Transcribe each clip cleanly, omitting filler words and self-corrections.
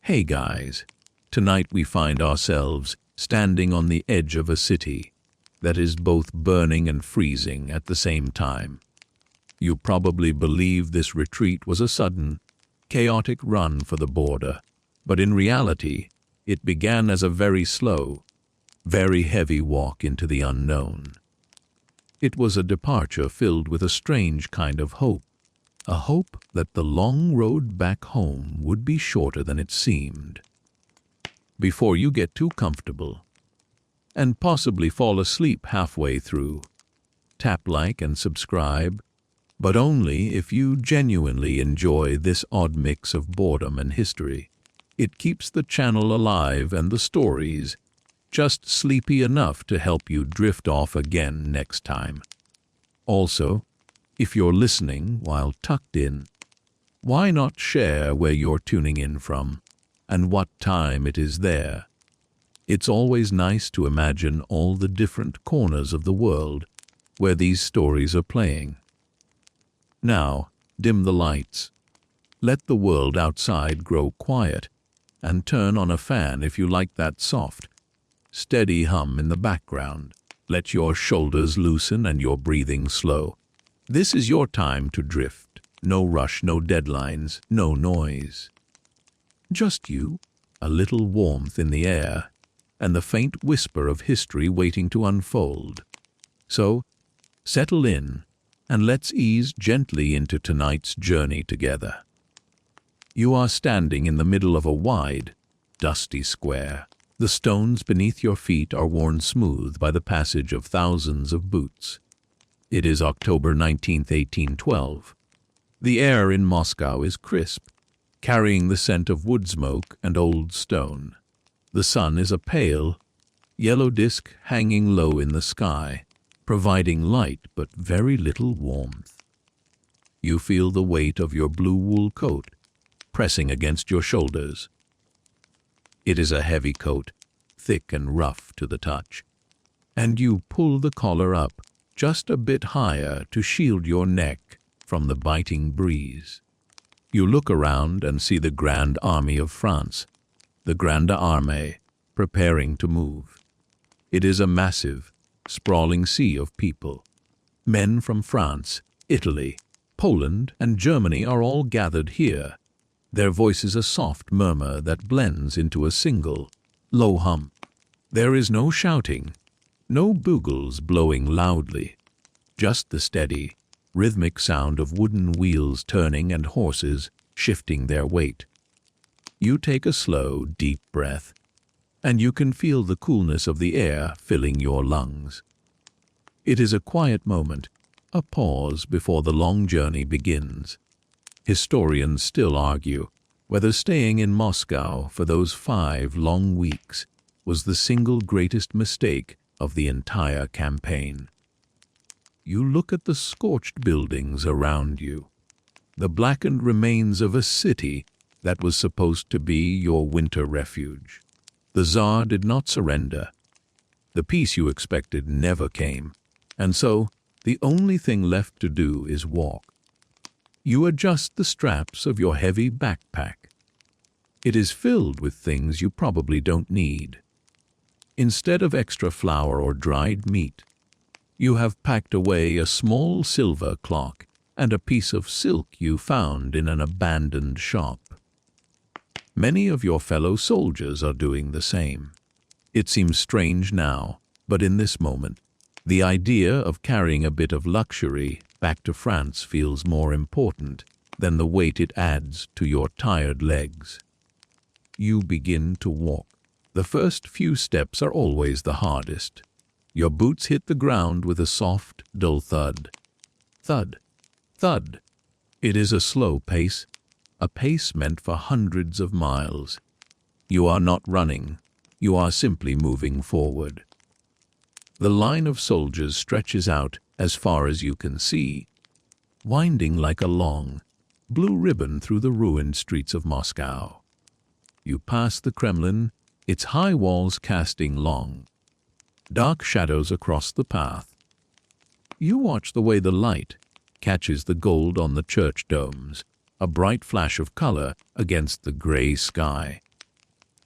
Hey guys, tonight we find ourselves standing on the edge of a city that is both burning and freezing at the same time. You probably believe this retreat was a sudden, chaotic run for the border, but in reality, it began as a very slow, very heavy walk into the unknown. It was a departure filled with a strange kind of hope, a hope that the long road back home would be shorter than it seemed. Before you get too comfortable, and possibly fall asleep halfway through, tap like and subscribe, but only if you genuinely enjoy this odd mix of boredom and history. It keeps the channel alive and the stories just sleepy enough to help you drift off again next time. Also, if you're listening while tucked in, why not share where you're tuning in from and what time it is there? It's always nice to imagine all the different corners of the world where these stories are playing. Now, dim the lights. Let the world outside grow quiet, and turn on a fan if you like that soft, steady hum in the background. Let your shoulders loosen and your breathing slow. This is your time to drift. No rush, no deadlines, no noise. Just you, a little warmth in the air, and the faint whisper of history waiting to unfold. So, settle in, and let's ease gently into tonight's journey together. You are standing in the middle of a wide, dusty square. The stones beneath your feet are worn smooth by the passage of thousands of boots. It is October 19th, 1812. The air in Moscow is crisp, carrying the scent of wood smoke and old stone. The sun is a pale, yellow disk hanging low in the sky, providing light but very little warmth. You feel the weight of your blue wool coat pressing against your shoulders. It is a heavy coat, thick and rough to the touch, and you pull the collar up just a bit higher to shield your neck from the biting breeze. You look around and see the Grande Armée of France, the Grande Armée, preparing to move. It is a massive, sprawling sea of people. Men from France, Italy, Poland, and Germany are all gathered here, their voices a soft murmur that blends into a single, low hum. There is no shouting, no bugles blowing loudly, just the steady, rhythmic sound of wooden wheels turning and horses shifting their weight. You take a slow, deep breath, and you can feel the coolness of the air filling your lungs. It is a quiet moment, a pause before the long journey begins. Historians still argue whether staying in Moscow for those 5 long weeks was the single greatest mistake of the entire campaign. You look at the scorched buildings around you, the blackened remains of a city that was supposed to be your winter refuge. The Tsar did not surrender. The peace you expected never came, and so the only thing left to do is walk. You adjust the straps of your heavy backpack. It is filled with things you probably don't need. Instead of extra flour or dried meat, you have packed away a small silver clock and a piece of silk you found in an abandoned shop. Many of your fellow soldiers are doing the same. It seems strange now, but in this moment, the idea of carrying a bit of luxury back to France feels more important than the weight it adds to your tired legs. You begin to walk. The first few steps are always the hardest. Your boots hit the ground with a soft, dull thud. Thud. Thud. It is a slow pace, a pace meant for hundreds of miles. You are not running. You are simply moving forward. The line of soldiers stretches out as far as you can see, winding like a long, blue ribbon through the ruined streets of Moscow. You pass the Kremlin, its high walls casting long, dark shadows across the path. You watch the way the light catches the gold on the church domes, a bright flash of color against the gray sky.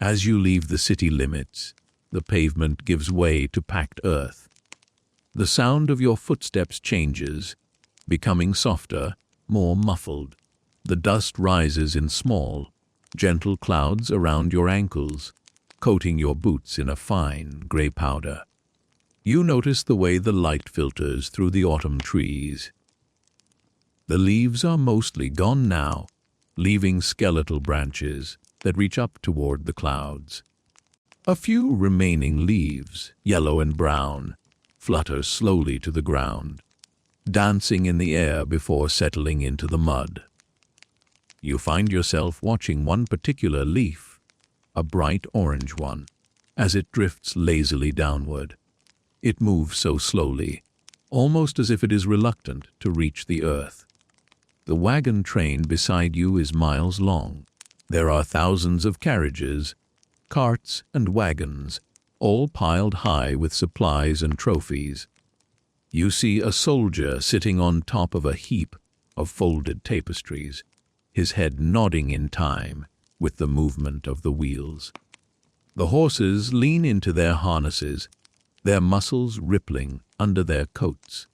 As you leave the city limits, the pavement gives way to packed earth. The sound of your footsteps changes, becoming softer, more muffled. The dust rises in small, gentle clouds around your ankles, coating your boots in a fine gray powder. You notice the way the light filters through the autumn trees. The leaves are mostly gone now, leaving skeletal branches that reach up toward the clouds. A few remaining leaves, yellow and brown, flutter slowly to the ground, dancing in the air before settling into the mud. You find yourself watching one particular leaf, a bright orange one, as it drifts lazily downward. It moves so slowly, almost as if it is reluctant to reach the earth. The wagon train beside you is miles long. There are thousands of carriages, carts and wagons, all piled high with supplies and trophies. You see a soldier sitting on top of a heap of folded tapestries, his head nodding in time with the movement of the wheels. The horses lean into their harnesses, their muscles rippling under their coats.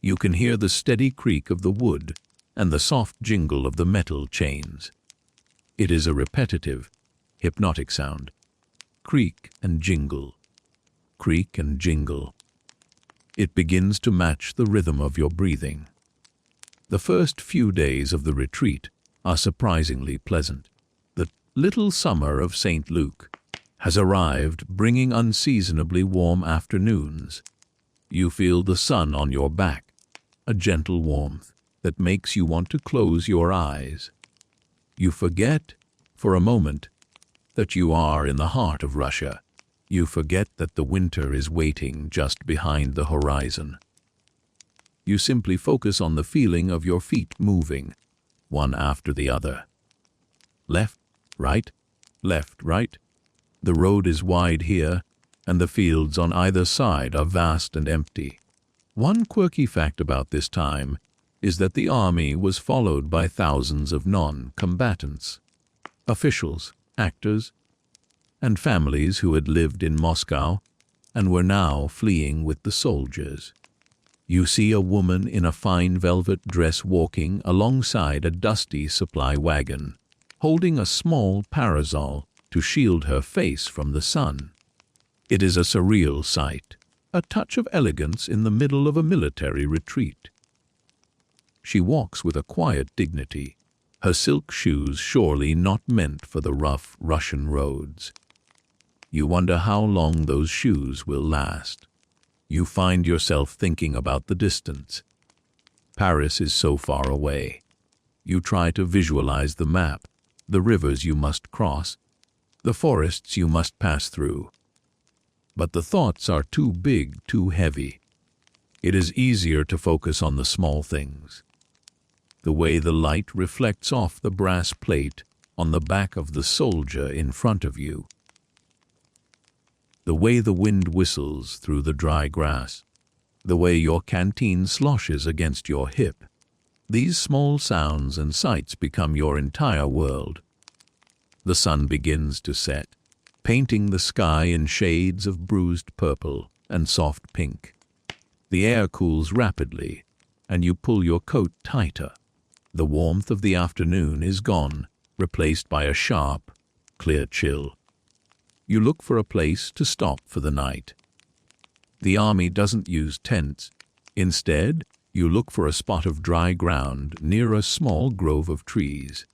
You can hear the steady creak of the wood and the soft jingle of the metal chains. It is a repetitive, hypnotic sound. Creak and jingle, creak and jingle. It begins to match the rhythm of your breathing. The first few days of the retreat are surprisingly pleasant. The little summer of St. Luke has arrived, bringing unseasonably warm afternoons. You feel the sun on your back, a gentle warmth that makes you want to close your eyes. You forget, for a moment, that you are in the heart of Russia. You forget that the winter is waiting just behind the horizon. You simply focus on the feeling of your feet moving, one after the other. Left, right, left, right. The road is wide here, and the fields on either side are vast and empty. One quirky fact about this time is that the army was followed by thousands of non-combatants, officials, actors, and families who had lived in Moscow and were now fleeing with the soldiers. You see a woman in a fine velvet dress walking alongside a dusty supply wagon, holding a small parasol to shield her face from the sun. It is a surreal sight, a touch of elegance in the middle of a military retreat. She walks with a quiet dignity, her silk shoes surely not meant for the rough Russian roads. You wonder how long those shoes will last. You find yourself thinking about the distance. Paris is so far away. You try to visualize the map, the rivers you must cross, the forests you must pass through. But the thoughts are too big, too heavy. It is easier to focus on the small things. The way the light reflects off the brass plate on the back of the soldier in front of you. The way the wind whistles through the dry grass. The way your canteen sloshes against your hip. These small sounds and sights become your entire world. The sun begins to set, painting the sky in shades of bruised purple and soft pink. The air cools rapidly, and you pull your coat tighter. The warmth of the afternoon is gone, replaced by a sharp, clear chill. You look for a place to stop for the night. The army doesn't use tents. Instead, you look for a spot of dry ground near a small grove of trees.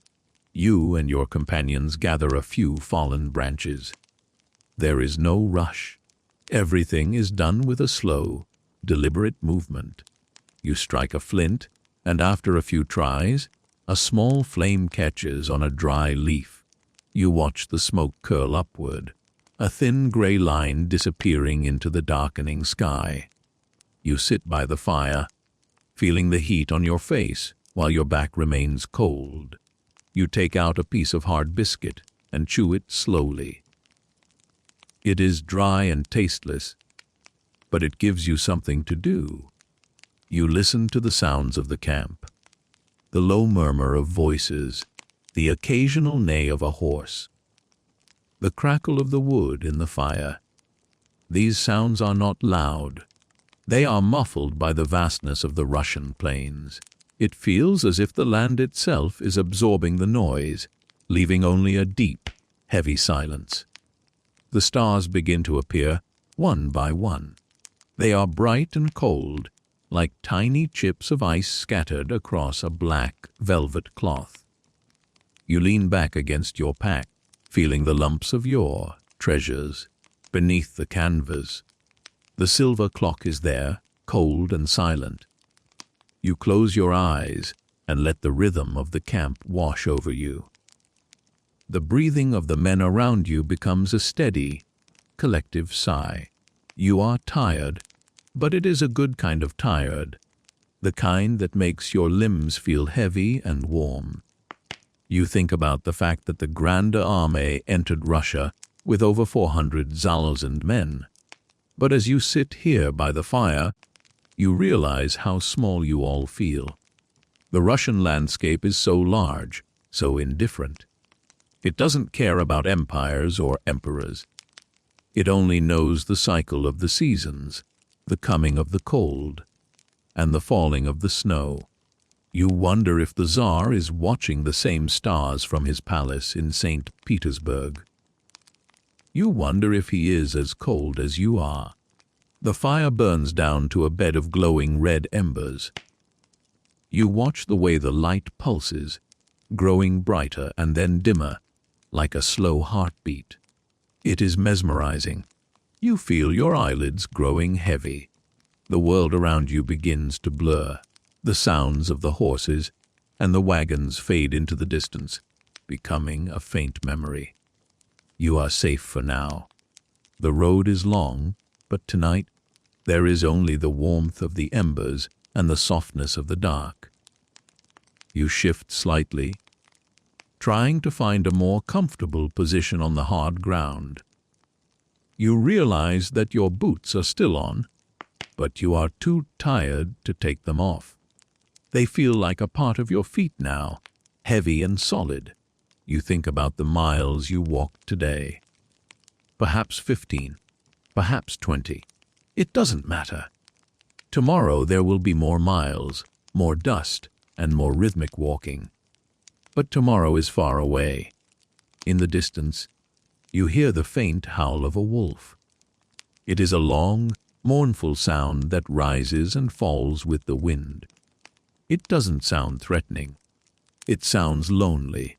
You and your companions gather a few fallen branches. There is no rush. Everything is done with a slow, deliberate movement. You strike a flint, and after a few tries, a small flame catches on a dry leaf. You watch the smoke curl upward, a thin gray line disappearing into the darkening sky. You sit by the fire, feeling the heat on your face while your back remains cold. You take out a piece of hard biscuit and chew it slowly. It is dry and tasteless, but it gives you something to do. You listen to the sounds of the camp, the low murmur of voices, the occasional neigh of a horse. the crackle of the wood in the fire. These sounds are not loud. They are muffled by the vastness of the Russian plains. It feels as if the land itself is absorbing the noise, leaving only a deep, heavy silence. The stars begin to appear, one by one. They are bright and cold, like tiny chips of ice scattered across a black velvet cloth. You lean back against your pack, feeling the lumps of your treasures beneath the canvas. The silver clock is there, cold and silent. You close your eyes and let the rhythm of the camp wash over you. The breathing of the men around you becomes a steady, collective sigh. You are tired, but it is a good kind of tired, the kind that makes your limbs feel heavy and warm. You think about the fact that the Grande Armée entered Russia with over 400,000 men. But as you sit here by the fire, you realize how small you all feel. The Russian landscape is so large, so indifferent. It doesn't care about empires or emperors. It only knows the cycle of the seasons, the coming of the cold, and the falling of the snow. You wonder if the Tsar is watching the same stars from his palace in St. Petersburg. You wonder if he is as cold as you are. The fire burns down to a bed of glowing red embers. You watch the way the light pulses, growing brighter and then dimmer, like a slow heartbeat. It is mesmerizing. You feel your eyelids growing heavy. The world around you begins to blur. The sounds of the horses and the wagons fade into the distance, becoming a faint memory. You are safe for now. The road is long, but tonight there is only the warmth of the embers and the softness of the dark. You shift slightly, trying to find a more comfortable position on the hard ground. You realize that your boots are still on, but you are too tired to take them off. They feel like a part of your feet now, heavy and solid. You think about the miles you walked today. Perhaps 15, perhaps 20. It doesn't matter. Tomorrow there will be more miles, more dust, and more rhythmic walking. But tomorrow is far away. In the distance, you hear the faint howl of a wolf. It is a long, mournful sound that rises and falls with the wind. It doesn't sound threatening. It sounds lonely.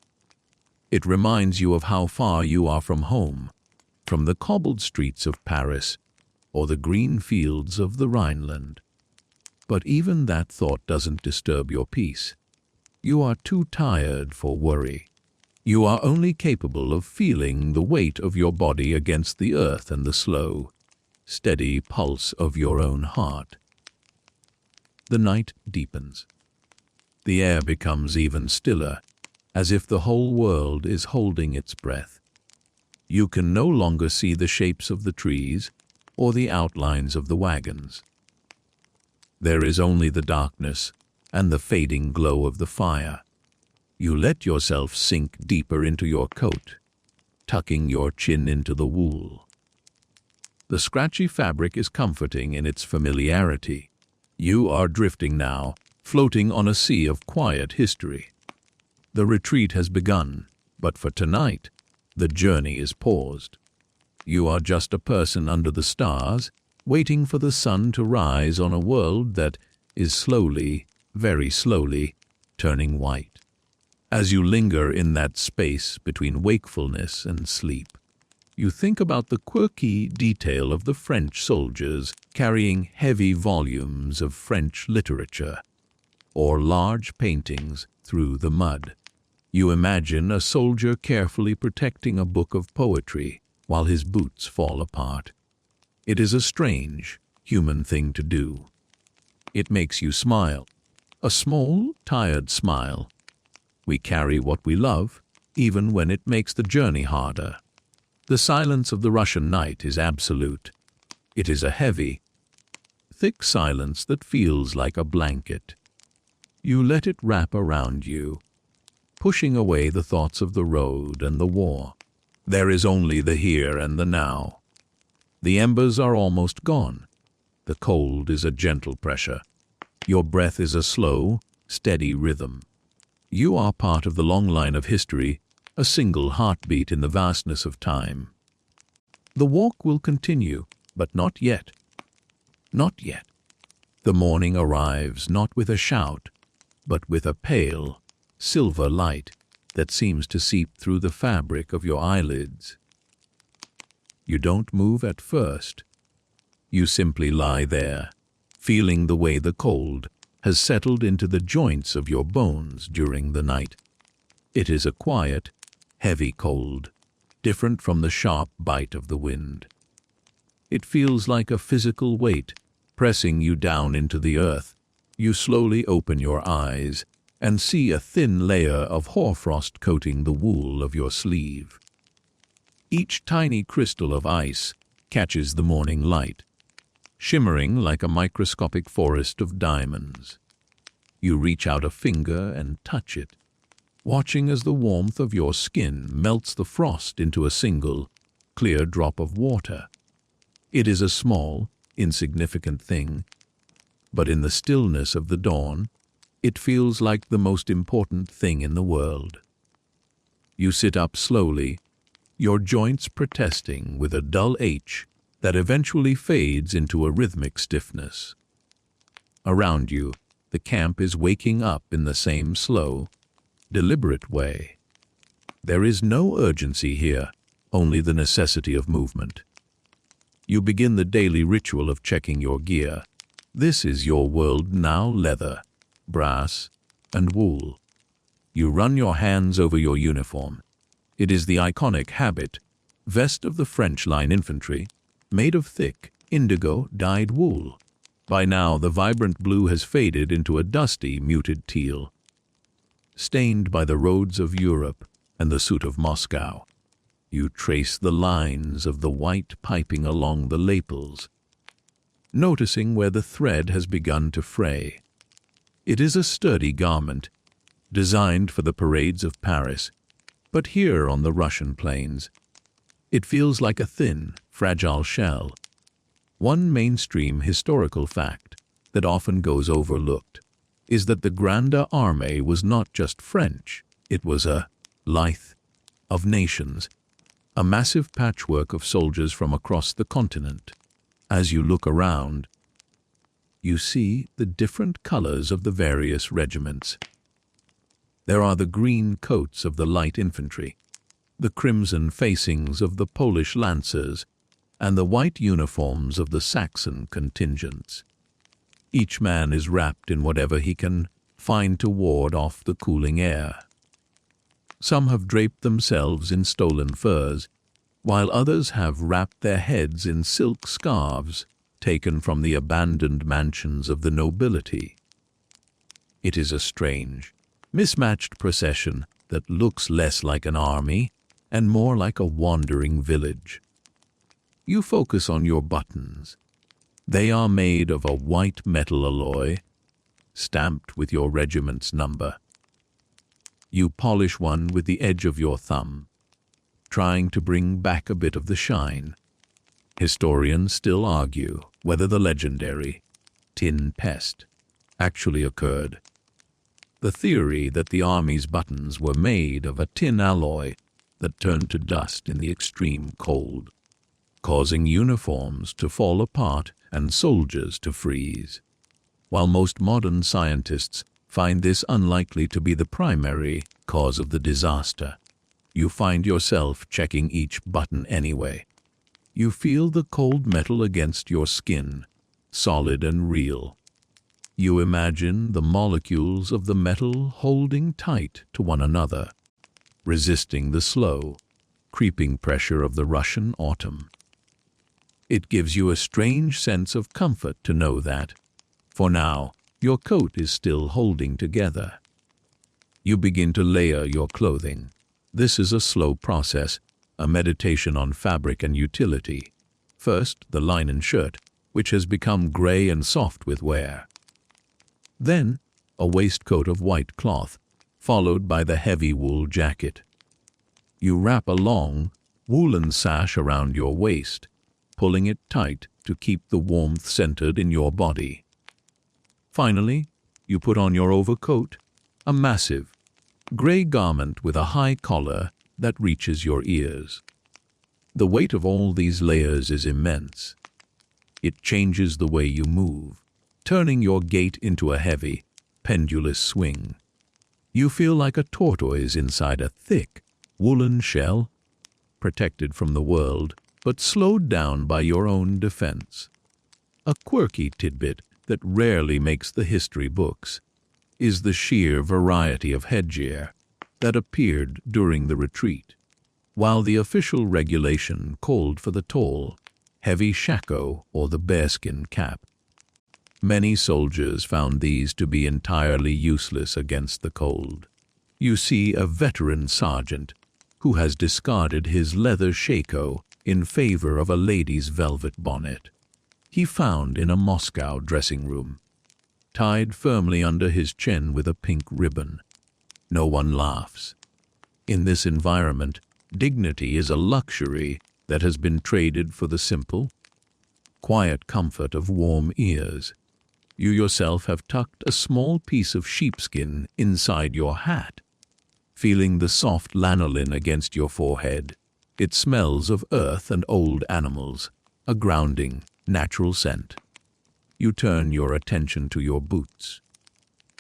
It reminds you of how far you are from home, from the cobbled streets of Paris or the green fields of the Rhineland. But even that thought doesn't disturb your peace. You are too tired for worry. You are only capable of feeling the weight of your body against the earth and the slow, steady pulse of your own heart. The night deepens. The air becomes even stiller, as if the whole world is holding its breath. You can no longer see the shapes of the trees or the outlines of the wagons. There is only the darkness and the fading glow of the fire. You let yourself sink deeper into your coat, tucking your chin into the wool. The scratchy fabric is comforting in its familiarity. You are drifting now, floating on a sea of quiet history. The retreat has begun, but for tonight, the journey is paused. You are just a person under the stars, waiting for the sun to rise on a world that is slowly, very slowly, turning white. As you linger in that space between wakefulness and sleep, you think about the quirky detail of the French soldiers carrying heavy volumes of French literature, or large paintings through the mud. You imagine a soldier carefully protecting a book of poetry while his boots fall apart. It is a strange, human thing to do. It makes you smile, a small, tired smile. We carry what we love, even when it makes the journey harder. The silence of the Russian night is absolute. It is a heavy, thick silence that feels like a blanket. You let it wrap around you, pushing away the thoughts of the road and the war. There is only the here and the now. The embers are almost gone. The cold is a gentle pressure. Your breath is a slow, steady rhythm. You are part of the long line of history, a single heartbeat in the vastness of time. The walk will continue, but not yet. Not yet. The morning arrives not with a shout, but with a pale, silver light that seems to seep through the fabric of your eyelids. You don't move at first. You simply lie there, feeling the way the cold has settled into the joints of your bones during the night. It is a quiet, heavy cold, different from the sharp bite of the wind. It feels like a physical weight pressing you down into the earth. You slowly open your eyes and see a thin layer of hoarfrost coating the wool of your sleeve. Each tiny crystal of ice catches the morning light, shimmering like a microscopic forest of diamonds. You reach out a finger and touch it, watching as the warmth of your skin melts the frost into a single, clear drop of water. It is a small, insignificant thing, but in the stillness of the dawn, it feels like the most important thing in the world. You sit up slowly, your joints protesting with a dull ache that eventually fades into a rhythmic stiffness. Around you, the camp is waking up in the same slow, deliberate way. There is no urgency here, only the necessity of movement. You begin the daily ritual of checking your gear. This is your world now: leather, brass, and wool. You run your hands over your uniform. It is the iconic habit, vest of the French line infantry, made of thick, indigo dyed wool. By now, the vibrant blue has faded into a dusty, muted teal, stained by the roads of Europe and the soot of Moscow. You trace the lines of the white piping along the lapels, noticing where the thread has begun to fray. It is a sturdy garment, designed for the parades of Paris, but here on the Russian plains, it feels like a thin, fragile shell. One mainstream historical fact that often goes overlooked is that the Grande Armée was not just French, it was a lithe of nations, a massive patchwork of soldiers from across the continent. As you look around, you see the different colors of the various regiments. There are the green coats of the light infantry, the crimson facings of the Polish lancers, and the white uniforms of the Saxon contingents. Each man is wrapped in whatever he can find to ward off the cooling air. Some have draped themselves in stolen furs, while others have wrapped their heads in silk scarves taken from the abandoned mansions of the nobility. It is a strange, mismatched procession that looks less like an army and more like a wandering village. You focus on your buttons. They are made of a white metal alloy, stamped with your regiment's number. You polish one with the edge of your thumb, trying to bring back a bit of the shine. Historians still argue whether the legendary tin pest actually occurred. The theory that the army's buttons were made of a tin alloy that turned to dust in the extreme cold, causing uniforms to fall apart and soldiers to freeze. While most modern scientists find this unlikely to be the primary cause of the disaster, you find yourself checking each button anyway. You feel the cold metal against your skin, solid and real. You imagine the molecules of the metal holding tight to one another, resisting the slow, creeping pressure of the Russian autumn. It gives you a strange sense of comfort to know that, for now, your coat is still holding together. You begin to layer your clothing. This is a slow process, a meditation on fabric and utility. First, the linen shirt, which has become gray and soft with wear. Then, a waistcoat of white cloth, followed by the heavy wool jacket. You wrap a long, woolen sash around your waist, pulling it tight to keep the warmth centered in your body. Finally, you put on your overcoat, a massive, gray garment with a high collar that reaches your ears. The weight of all these layers is immense. It changes the way you move, turning your gait into a heavy, pendulous swing. You feel like a tortoise inside a thick, woolen shell, protected from the world, but slowed down by your own defense. A quirky tidbit that rarely makes the history books is the sheer variety of headgear that appeared during the retreat. While the official regulation called for the tall, heavy shako or the bearskin cap, many soldiers found these to be entirely useless against the cold. You see a veteran sergeant who has discarded his leather shako in favor of a lady's velvet bonnet he found in a Moscow dressing room, tied firmly under his chin with a pink ribbon. No one laughs. In this environment, dignity is a luxury that has been traded for the simple, quiet comfort of warm ears. You yourself have tucked a small piece of sheepskin inside your hat, feeling the soft lanolin against your forehead. It smells of earth and old animals, a grounding, natural scent. You turn your attention to your boots.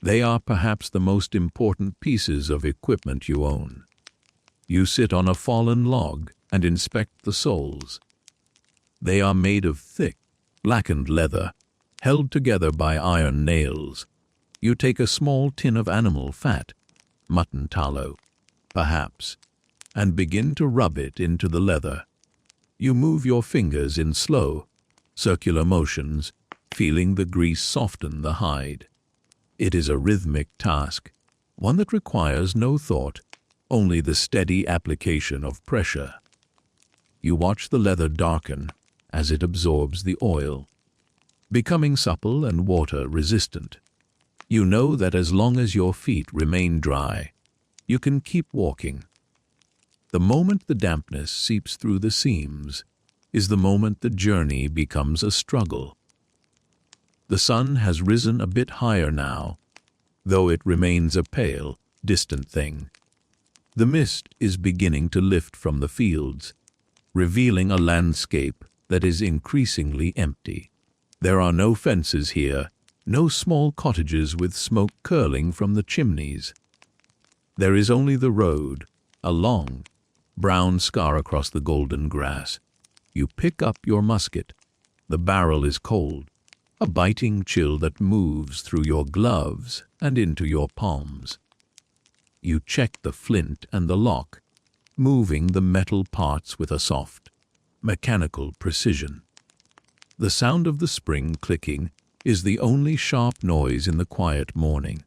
They are perhaps the most important pieces of equipment you own. You sit on a fallen log and inspect the soles. They are made of thick, blackened leather, held together by iron nails. You take a small tin of animal fat, mutton tallow, perhaps, and begin to rub it into the leather. You move your fingers in slow, circular motions, feeling the grease soften the hide. It is a rhythmic task, one that requires no thought, only the steady application of pressure. You watch the leather darken as it absorbs the oil, becoming supple and water-resistant. You know that as long as your feet remain dry, you can keep walking. The moment the dampness seeps through the seams is the moment the journey becomes a struggle. The sun has risen a bit higher now, though it remains a pale, distant thing. The mist is beginning to lift from the fields, revealing a landscape that is increasingly empty. There are no fences here, no small cottages with smoke curling from the chimneys. There is only the road, a long, brown scar across the golden grass. You pick up your musket. The barrel is cold, a biting chill that moves through your gloves and into your palms. You check the flint and the lock, moving the metal parts with a soft, mechanical precision. The sound of the spring clicking is the only sharp noise in the quiet morning.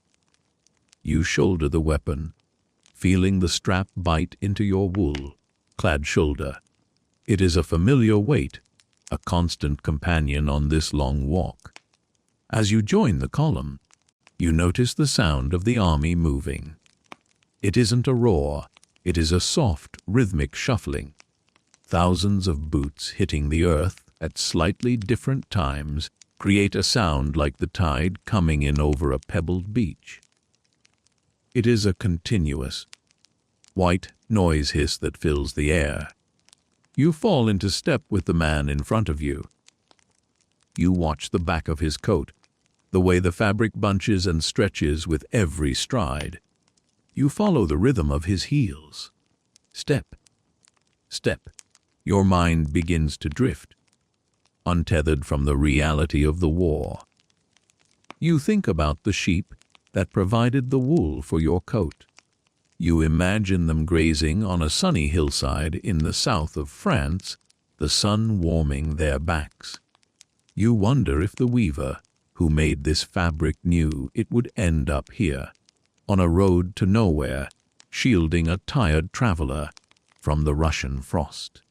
You shoulder the weapon, feeling the strap bite into your wool-clad shoulder. It is a familiar weight, a constant companion on this long walk. As you join the column, you notice the sound of the army moving. It isn't a roar, it is a soft, rhythmic shuffling. Thousands of boots hitting the earth at slightly different times create a sound like the tide coming in over a pebbled beach. It is a continuous, white noise hiss that fills the air. You fall into step with the man in front of you. You watch the back of his coat, the way the fabric bunches and stretches with every stride. You follow the rhythm of his heels. Step, step. Your mind begins to drift, untethered from the reality of the war. You think about the sheep that provided the wool for your coat. You imagine them grazing on a sunny hillside in the south of France, the sun warming their backs. You wonder if the weaver who made this fabric knew it would end up here, on a road to nowhere, shielding a tired traveler from the Russian frost.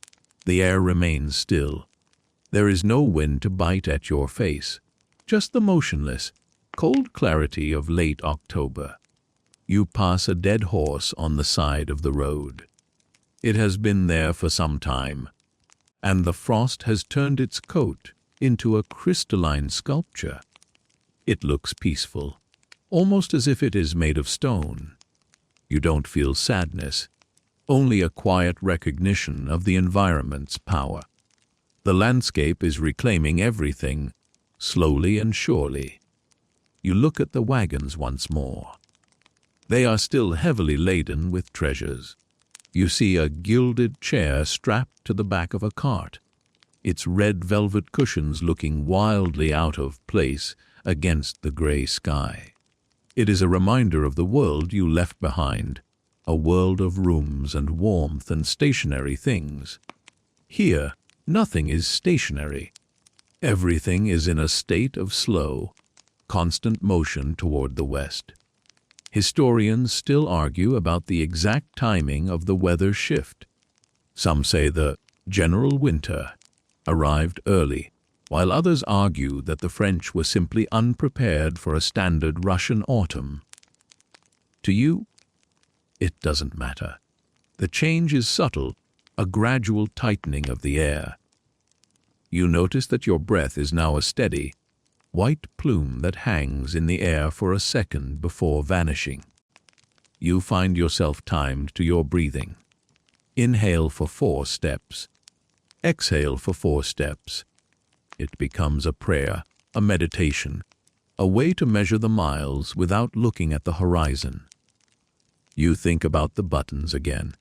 The air remains still. There is no wind to bite at your face, just the motionless, cold clarity of late October. You pass a dead horse on the side of the road. It has been there for some time, and the frost has turned its coat into a crystalline sculpture. It looks peaceful, almost as if it is made of stone. You don't feel sadness, only a quiet recognition of the environment's power. The landscape is reclaiming everything, slowly and surely. You look at the wagons once more. They are still heavily laden with treasures. You see a gilded chair strapped to the back of a cart, its red velvet cushions looking wildly out of place against the gray sky. It is a reminder of the world you left behind, a world of rooms and warmth and stationary things. Here, nothing is stationary. Everything is in a state of slow, constant motion toward the west. Historians still argue about the exact timing of the weather shift. Some say the general winter arrived early, while others argue that the French were simply unprepared for a standard Russian autumn. To you, it doesn't matter. The change is subtle, a gradual tightening of the air. You notice that your breath is now a steady, white plume that hangs in the air for a second before vanishing. You find yourself timed to your breathing. Inhale for 4 steps. Exhale for 4 steps. It becomes a prayer, a meditation, a way to measure the miles without looking at the horizon. You think about the buttons again.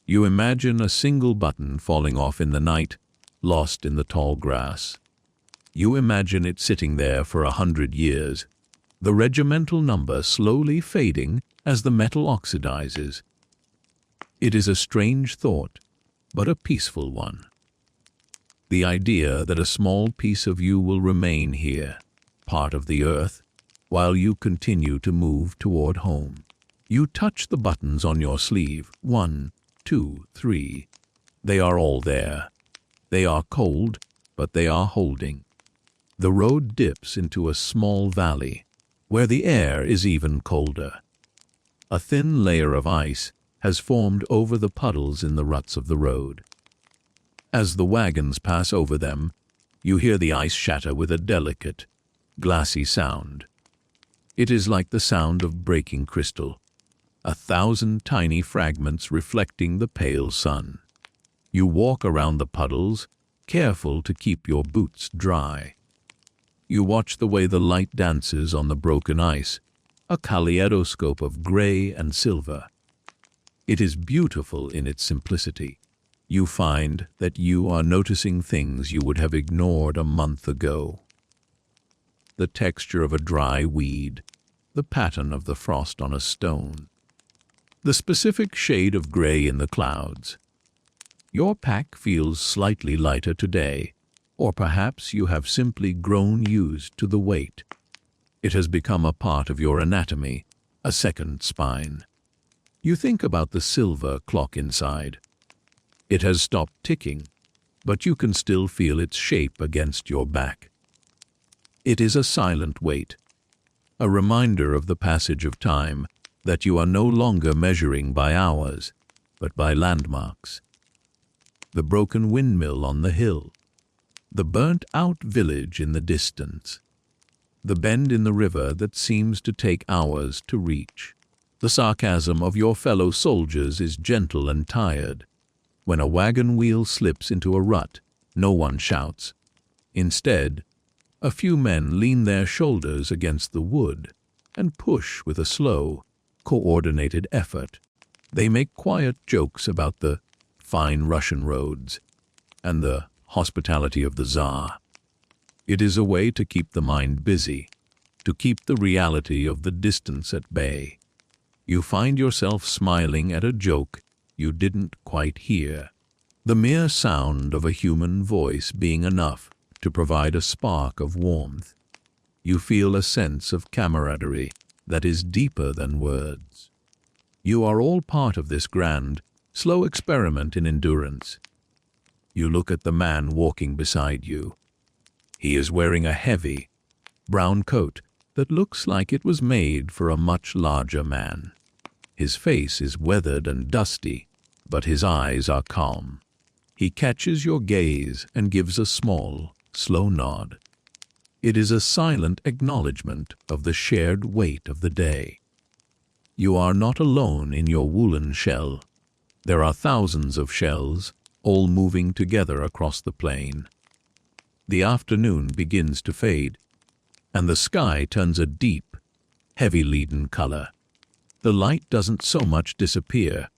You imagine a single button falling off in the night, lost in the tall grass. You imagine it sitting there for 100 years, the regimental number slowly fading as the metal oxidizes. It is a strange thought, but a peaceful one. The idea that a small piece of you will remain here, part of the earth, while you continue to move toward home. You touch the buttons on your sleeve. 1, 2, 3. They are all there. They are cold, but they are holding. The road dips into a small valley, where the air is even colder. A thin layer of ice has formed over the puddles in the ruts of the road. As the wagons pass over them, you hear the ice shatter with a delicate, glassy sound. It is like the sound of breaking crystal, 1,000 tiny fragments reflecting the pale sun. You walk around the puddles, careful to keep your boots dry. You watch the way the light dances on the broken ice, a kaleidoscope of gray and silver. It is beautiful in its simplicity. You find that you are noticing things you would have ignored a month ago. The texture of a dry weed, the pattern of the frost on a stone, the specific shade of gray in the clouds. Your pack feels slightly lighter today, or perhaps you have simply grown used to the weight. It has become a part of your anatomy, a second spine. You think about the silver clock inside. It has stopped ticking, but you can still feel its shape against your back. It is a silent weight, a reminder of the passage of time, that you are no longer measuring by hours, but by landmarks. The broken windmill on the hill, the burnt-out village in the distance, the bend in the river that seems to take hours to reach. The sarcasm of your fellow soldiers is gentle and tired. When a wagon wheel slips into a rut, no one shouts. Instead, a few men lean their shoulders against the wood and push with a slow, coordinated effort. They make quiet jokes about the fine Russian roads and the hospitality of the Tsar. It is a way to keep the mind busy, to keep the reality of the distance at bay. You find yourself smiling at a joke you didn't quite hear. The mere sound of a human voice being enough to provide a spark of warmth. You feel a sense of camaraderie that is deeper than words. You are all part of this grand, slow experiment in endurance. You look at the man walking beside you. He is wearing a heavy, brown coat that looks like it was made for a much larger man. His face is weathered and dusty, but his eyes are calm. He catches your gaze and gives a small, slow nod. It is a silent acknowledgement of the shared weight of the day. You are not alone in your woolen shell. There are thousands of shells, all moving together across the plain. The afternoon begins to fade, and the sky turns a deep, heavy leaden color. The light doesn't so much disappear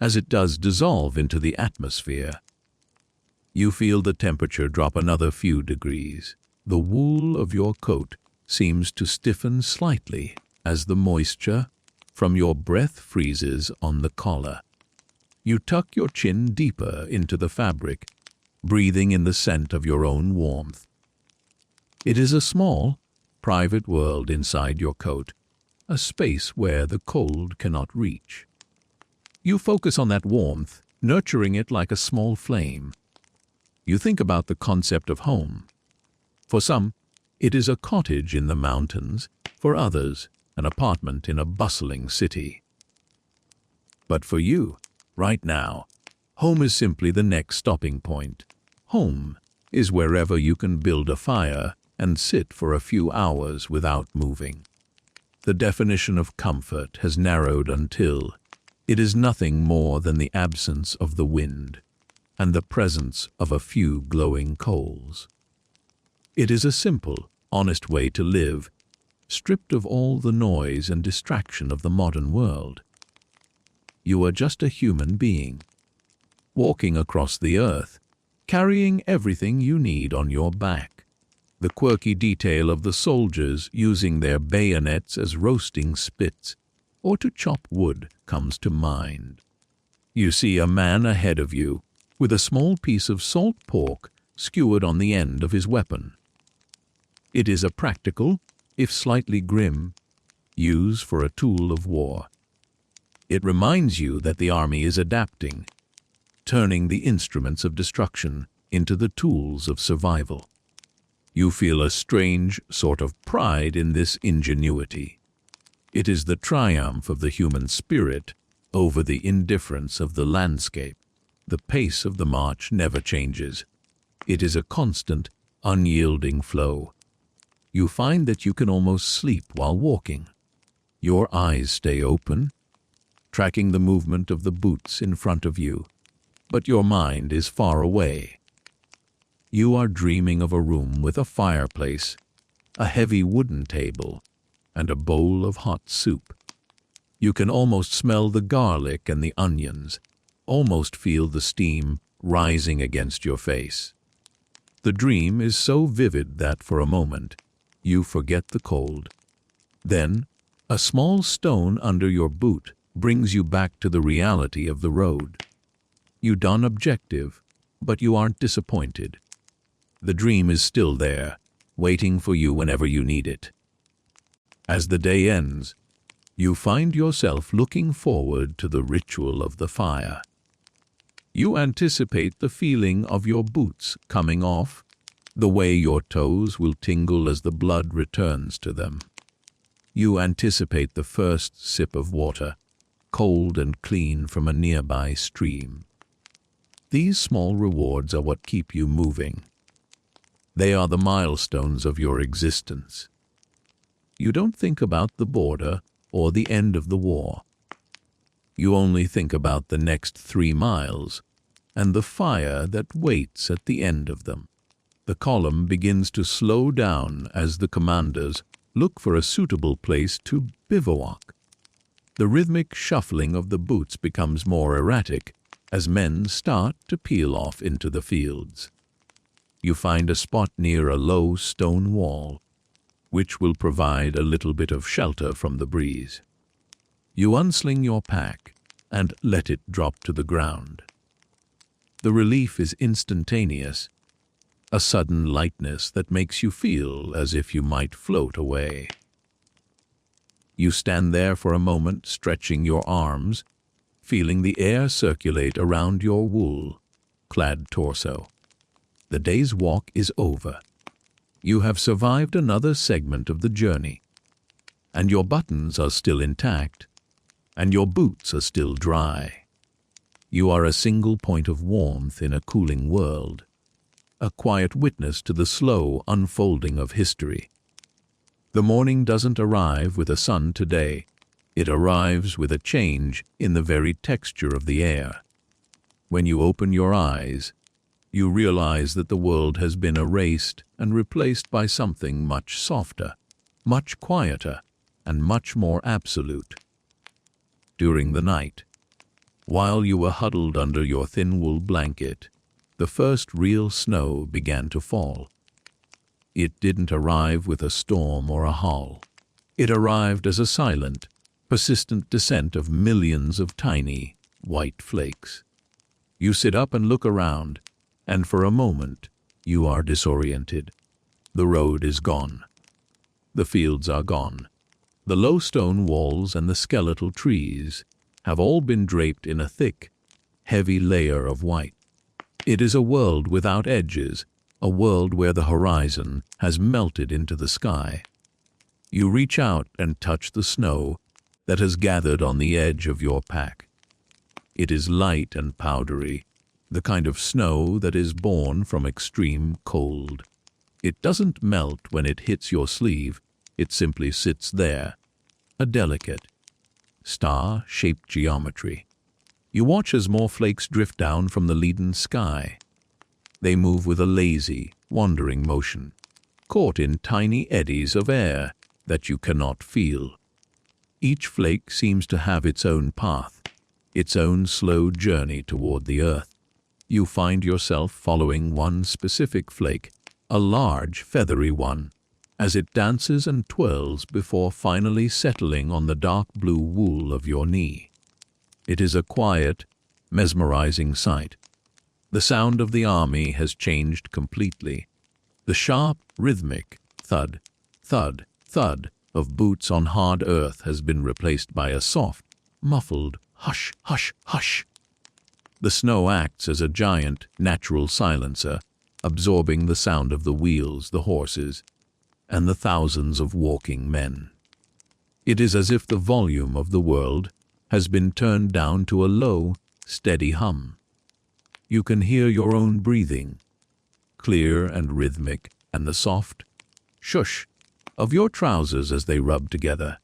as it does dissolve into the atmosphere. You feel the temperature drop another few degrees. The wool of your coat seems to stiffen slightly as the moisture from your breath freezes on the collar. You tuck your chin deeper into the fabric, breathing in the scent of your own warmth. It is a small, private world inside your coat, a space where the cold cannot reach. You focus on that warmth, nurturing it like a small flame. You think about the concept of home. For some, it is a cottage in the mountains, for others, an apartment in a bustling city. But for you, right now, home is simply the next stopping point. Home is wherever you can build a fire and sit for a few hours without moving. The definition of comfort has narrowed until it is nothing more than the absence of the wind and the presence of a few glowing coals. It is a simple, honest way to live, stripped of all the noise and distraction of the modern world. You are just a human being, walking across the earth, carrying everything you need on your back. The quirky detail of the soldiers using their bayonets as roasting spits or to chop wood comes to mind. You see a man ahead of you with a small piece of salt pork skewered on the end of his weapon. It is a practical, if slightly grim, use for a tool of war. It reminds you that the army is adapting, turning the instruments of destruction into the tools of survival. You feel a strange sort of pride in this ingenuity. It is the triumph of the human spirit over the indifference of the landscape. The pace of the march never changes. It is a constant, unyielding flow. You find that you can almost sleep while walking. Your eyes stay open, tracking the movement of the boots in front of you, but your mind is far away. You are dreaming of a room with a fireplace, a heavy wooden table, and a bowl of hot soup. You can almost smell the garlic and the onions, almost feel the steam rising against your face. The dream is so vivid that for a moment you forget the cold. Then, a small stone under your boot brings you back to the reality of the road. You don objective, but you aren't disappointed. The dream is still there, waiting for you whenever you need it. As the day ends, you find yourself looking forward to the ritual of the fire. You anticipate the feeling of your boots coming off, the way your toes will tingle as the blood returns to them. You anticipate the first sip of water, cold and clean from a nearby stream. These small rewards are what keep you moving. They are the milestones of your existence. You don't think about the border or the end of the war. You only think about the next 3 miles and the fire that waits at the end of them. The column begins to slow down as the commanders look for a suitable place to bivouac. The rhythmic shuffling of the boots becomes more erratic as men start to peel off into the fields. You find a spot near a low stone wall, which will provide a little bit of shelter from the breeze. You unsling your pack and let it drop to the ground. The relief is instantaneous, a sudden lightness that makes you feel as if you might float away. You stand there for a moment, stretching your arms, feeling the air circulate around your wool-clad torso. The day's walk is over. You have survived another segment of the journey, and your buttons are still intact, and your boots are still dry. You are a single point of warmth in a cooling world, a quiet witness to the slow unfolding of history. The morning doesn't arrive with a sun today. It arrives with a change in the very texture of the air. When you open your eyes, you realize that the world has been erased and replaced by something much softer, much quieter, and much more absolute. During the night, while you were huddled under your thin wool blanket, the first real snow began to fall. It didn't arrive with a storm or a howl. It arrived as a silent, persistent descent of millions of tiny, white flakes. You sit up and look around, and for a moment you are disoriented. The road is gone. The fields are gone. The low stone walls and the skeletal trees have all been draped in a thick, heavy layer of white. It is a world without edges, a world where the horizon has melted into the sky. You reach out and touch the snow that has gathered on the edge of your pack. It is light and powdery, the kind of snow that is born from extreme cold. It doesn't melt when it hits your sleeve, it simply sits there, a delicate, star-shaped geometry. You watch as more flakes drift down from the leaden sky. They move with a lazy, wandering motion, caught in tiny eddies of air that you cannot feel. Each flake seems to have its own path, its own slow journey toward the earth. You find yourself following one specific flake, a large, feathery one, as it dances and twirls before finally settling on the dark blue wool of your knee. It is a quiet, mesmerizing sight. The sound of the army has changed completely. The sharp, rhythmic thud, thud, thud of boots on hard earth has been replaced by a soft, muffled hush, hush, hush. The snow acts as a giant, natural silencer, absorbing the sound of the wheels, the horses, and the thousands of walking men. It is as if the volume of the world has been turned down to a low, steady hum. You can hear your own breathing, clear and rhythmic, and the soft shush of your trousers as they rub together.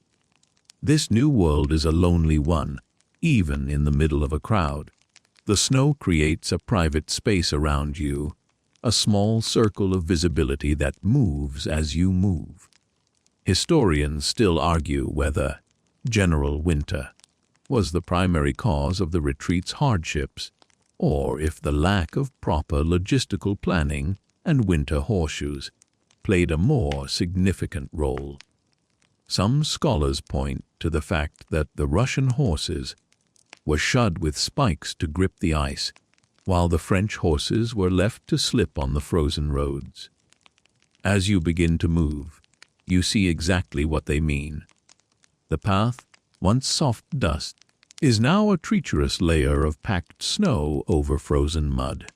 This new world is a lonely one, even in the middle of a crowd. The snow creates a private space around you, a small circle of visibility that moves as you move. Historians still argue whether General Winter was the primary cause of the retreat's hardships, or if the lack of proper logistical planning and winter horseshoes played a more significant role. Some scholars point to the fact that the Russian horses were shod with spikes to grip the ice, while the French horses were left to slip on the frozen roads. As you begin to move, you see exactly what they mean. The path, once soft dust, is now a treacherous layer of packed snow over frozen mud.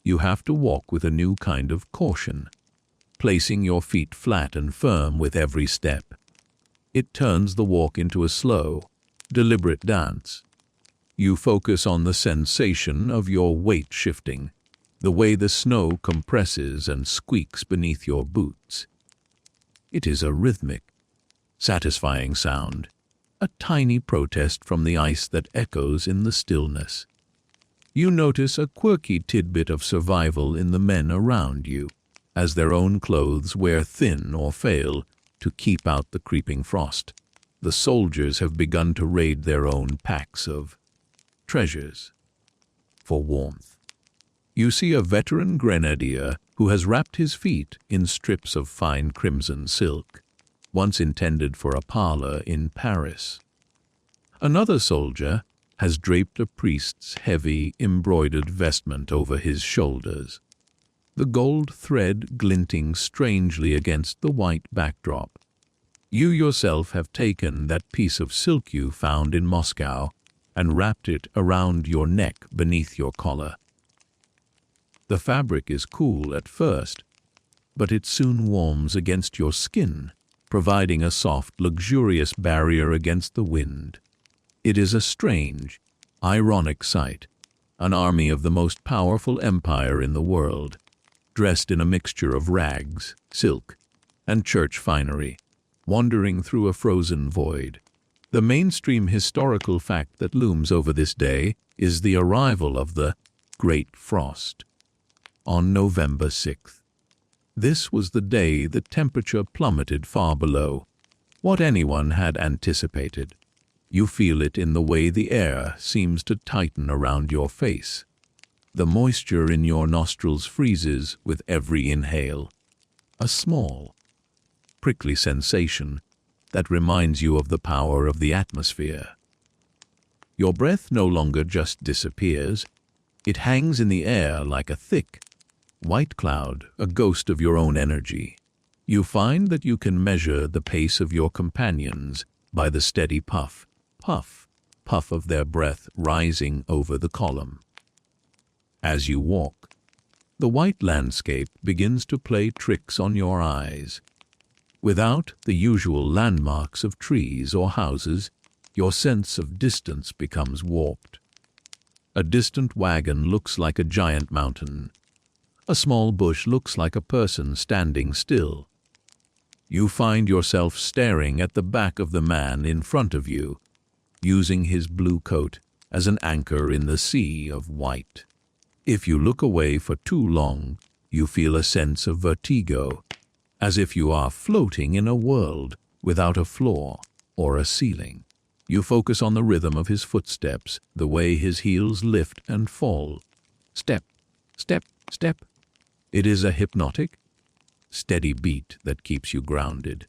You have to walk with a new kind of caution, placing your feet flat and firm with every step. It turns the walk into a slow, deliberate dance. You focus on the sensation of your weight shifting, the way the snow compresses and squeaks beneath your boots. It is a rhythmic, satisfying sound, a tiny protest from the ice that echoes in the stillness. You notice a quirky tidbit of survival in the men around you, as their own clothes wear thin or fail to keep out the creeping frost. The soldiers have begun to raid their own packs of treasures for warmth. You see a veteran grenadier who has wrapped his feet in strips of fine crimson silk, once intended for a parlor in Paris. Another soldier has draped a priest's heavy, embroidered vestment over his shoulders, the gold thread glinting strangely against the white backdrop. You yourself have taken that piece of silk you found in Moscow and wrapped it around your neck beneath your collar. The fabric is cool at first, but it soon warms against your skin, providing a soft, luxurious barrier against the wind. It is a strange, Ironic sight. An army of the most powerful empire in the world, dressed in a mixture of rags, silk, and church finery, wandering through a frozen void. The mainstream historical fact that looms over this day is the arrival of the Great Frost on November 6th. This was the day the temperature plummeted far below what anyone had anticipated. You feel it in the way the air seems to tighten around your face. The moisture in your nostrils freezes with every inhale. A small, prickly sensation that reminds you of the power of the atmosphere. Your breath no longer just disappears. It hangs in the air like a thick, white cloud, a ghost of your own energy. You find that you can measure the pace of your companions by the steady puff, puff of their breath rising over the column. As you walk, the white landscape begins to play tricks on your eyes. Without the usual landmarks of trees or houses, your sense of distance becomes warped. A distant wagon looks like a giant mountain. A small bush looks like a person standing still. You find yourself staring at the back of the man in front of you, using his blue coat as an anchor in the sea of white. If you look away for too long, you feel a sense of vertigo, as if you are floating in a world without a floor or a ceiling. You focus on the rhythm of his footsteps, the way his heels lift and fall. Step, step, step. It is a hypnotic, steady beat that keeps you grounded.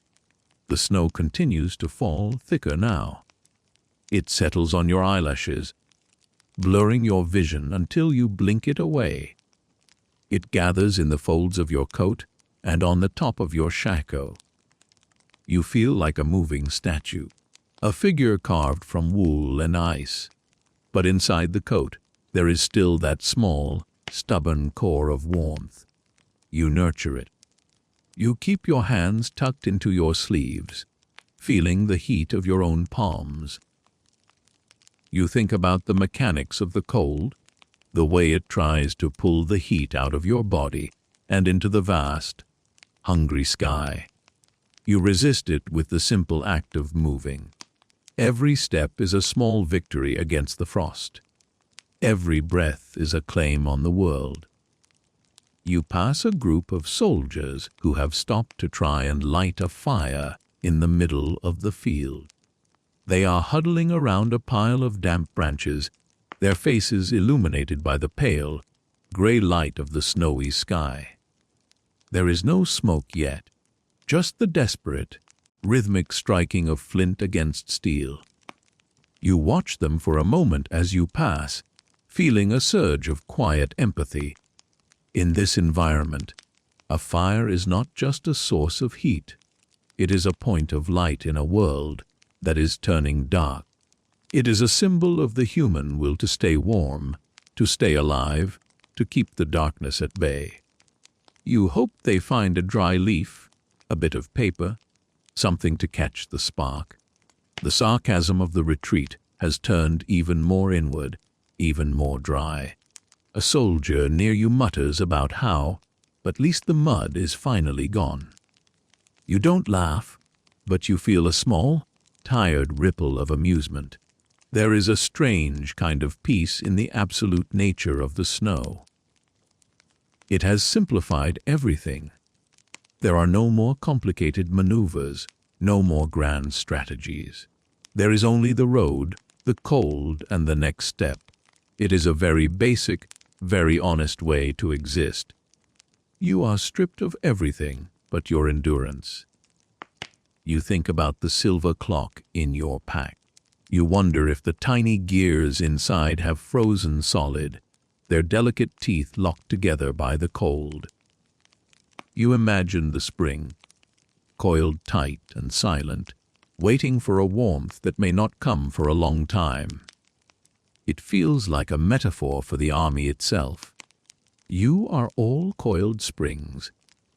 The snow continues to fall thicker now. It settles on your eyelashes, blurring your vision until you blink it away. It gathers in the folds of your coat and on the top of your shako. You feel like a moving statue, a figure carved from wool and ice. But inside the coat, there is still that small, stubborn core of warmth. You nurture it. You keep your hands tucked into your sleeves, feeling the heat of your own palms. You think about the mechanics of the cold, the way it tries to pull the heat out of your body and into the vast, hungry sky. You resist it with the simple act of moving. Every step is a small victory against the frost. Every breath is a claim on the world. You pass a group of soldiers who have stopped to try and light a fire in the middle of the field. They are huddling around a pile of damp branches, their faces illuminated by the pale, gray light of the snowy sky. There is no smoke yet, just the desperate, rhythmic striking of flint against steel. You watch them for a moment as you pass, feeling a surge of quiet empathy. In this environment, a fire is not just a source of heat. It is a point of light in a world that is turning dark. It is a symbol of the human will to stay warm, to stay alive, to keep the darkness at bay. You hope they find a dry leaf, a bit of paper, something to catch the spark. The sarcasm of the retreat has turned even more inward, even more dry. A soldier near you mutters about how, at least the mud is finally gone. You don't laugh, but you feel a small, tired ripple of amusement. There is a strange kind of peace in the absolute nature of the snow. It has simplified everything. There are no more complicated maneuvers, no more grand strategies. There is only the road, the cold, and the next step. It is a very basic, very honest way to exist. You are stripped of everything but your endurance. You think about the silver clock in your pack. You wonder if the tiny gears inside have frozen solid, their delicate teeth locked together by the cold. You imagine the spring, coiled tight and silent, waiting for a warmth that may not come for a long time. It feels like a metaphor for the army itself. You are all coiled springs,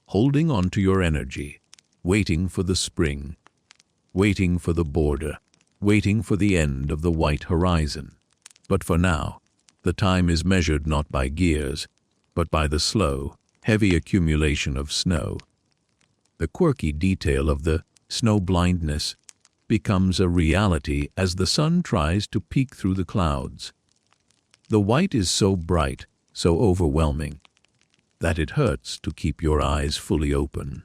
holding on to your energy, waiting for the spring, waiting for the border, waiting for the end of the white horizon. But for now, the time is measured not by gears, but by the slow, heavy accumulation of snow. The quirky detail of the snow blindness becomes a reality as the sun tries to peek through the clouds. The white is so bright, so overwhelming, that it hurts to keep your eyes fully open.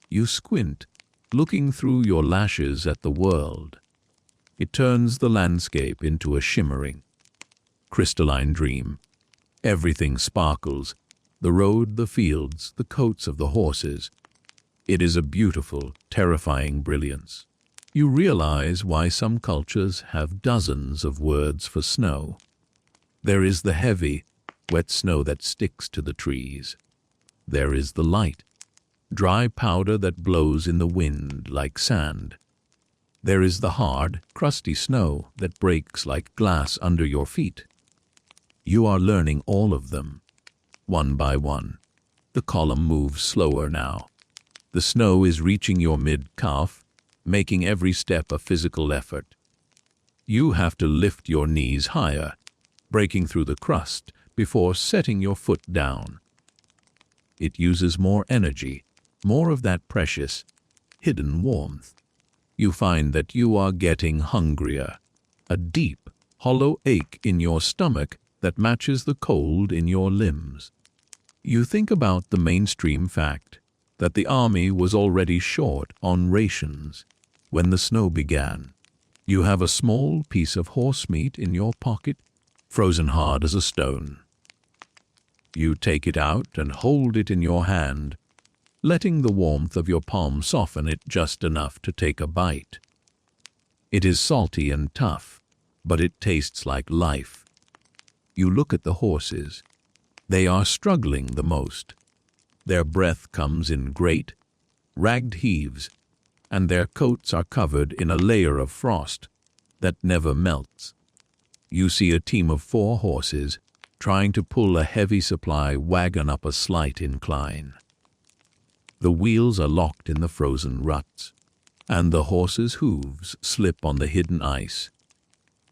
You squint, looking through your lashes at the world. It turns the landscape into a shimmering, crystalline dream. Everything sparkles, the road, the fields, the coats of the horses. It is a beautiful, terrifying brilliance. You realize why some cultures have dozens of words for snow. There is the heavy, wet snow that sticks to the trees. There is the light, dry powder that blows in the wind like sand. There is the hard, crusty snow that breaks like glass under your feet. You are learning all of them, one by one. The column moves slower now. The snow is reaching your mid-calf, making every step a physical effort. You have to lift your knees higher, breaking through the crust before setting your foot down. It uses more energy, more of that precious, hidden warmth. You find that you are getting hungrier, a deep, hollow ache in your stomach that matches the cold in your limbs. You think about the mainstream fact that the army was already short on rations when the snow began. You have a small piece of horse meat in your pocket, frozen hard as a stone. You take it out and hold it in your hand, letting the warmth of your palm soften it just enough to take a bite. It is salty and tough, but it tastes like life. You look at the horses. They are struggling the most. Their breath comes in great, ragged heaves, and their coats are covered in a layer of frost that never melts. You see a team of 4 horses trying to pull a heavy supply wagon up a slight incline. The wheels are locked in the frozen ruts, and the horses' hooves slip on the hidden ice.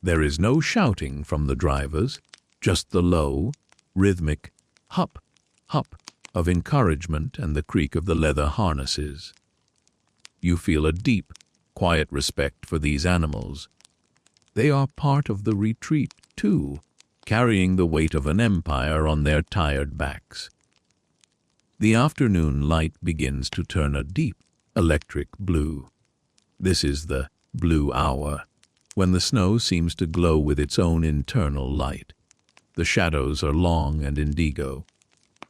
There is no shouting from the drivers, just the low, rhythmic hup, hup of encouragement and the creak of the leather harnesses. You feel a deep, quiet respect for these animals. They are part of the retreat, too, carrying the weight of an empire on their tired backs. The afternoon light begins to turn a deep, electric blue. This is the blue hour, when the snow seems to glow with its own internal light. The shadows are long and indigo,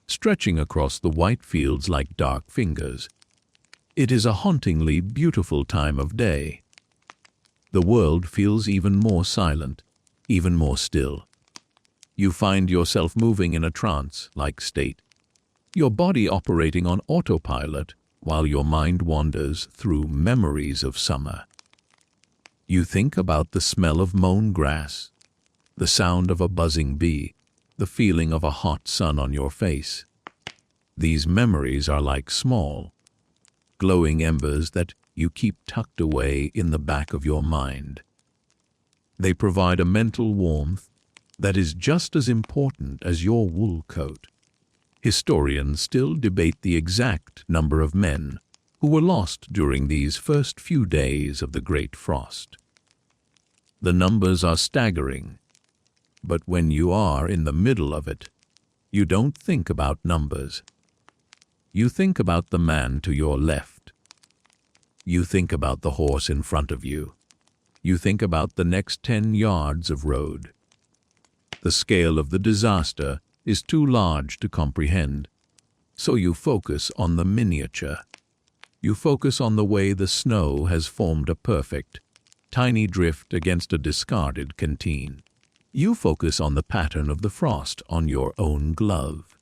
stretching across the white fields like dark fingers. It is a hauntingly beautiful time of day. The world feels even more silent, even more still. You find yourself moving in a trance-like state, your body operating on autopilot while your mind wanders through memories of summer. You think about the smell of mown grass, the sound of a buzzing bee, the feeling of a hot sun on your face. These memories are like small, glowing embers that you keep tucked away in the back of your mind. They provide a mental warmth that is just as important as your wool coat. Historians still debate the exact number of men who were lost during these first few days of the Great Frost. The numbers are staggering, but when you are in the middle of it, you don't think about numbers. You think about the man to your left. You think about the horse in front of you. You think about the next 10 yards of road. The scale of the disaster is too large to comprehend, so you focus on the miniature. You focus on the way the snow has formed a perfect, tiny drift against a discarded canteen. You focus on the pattern of the frost on your own glove.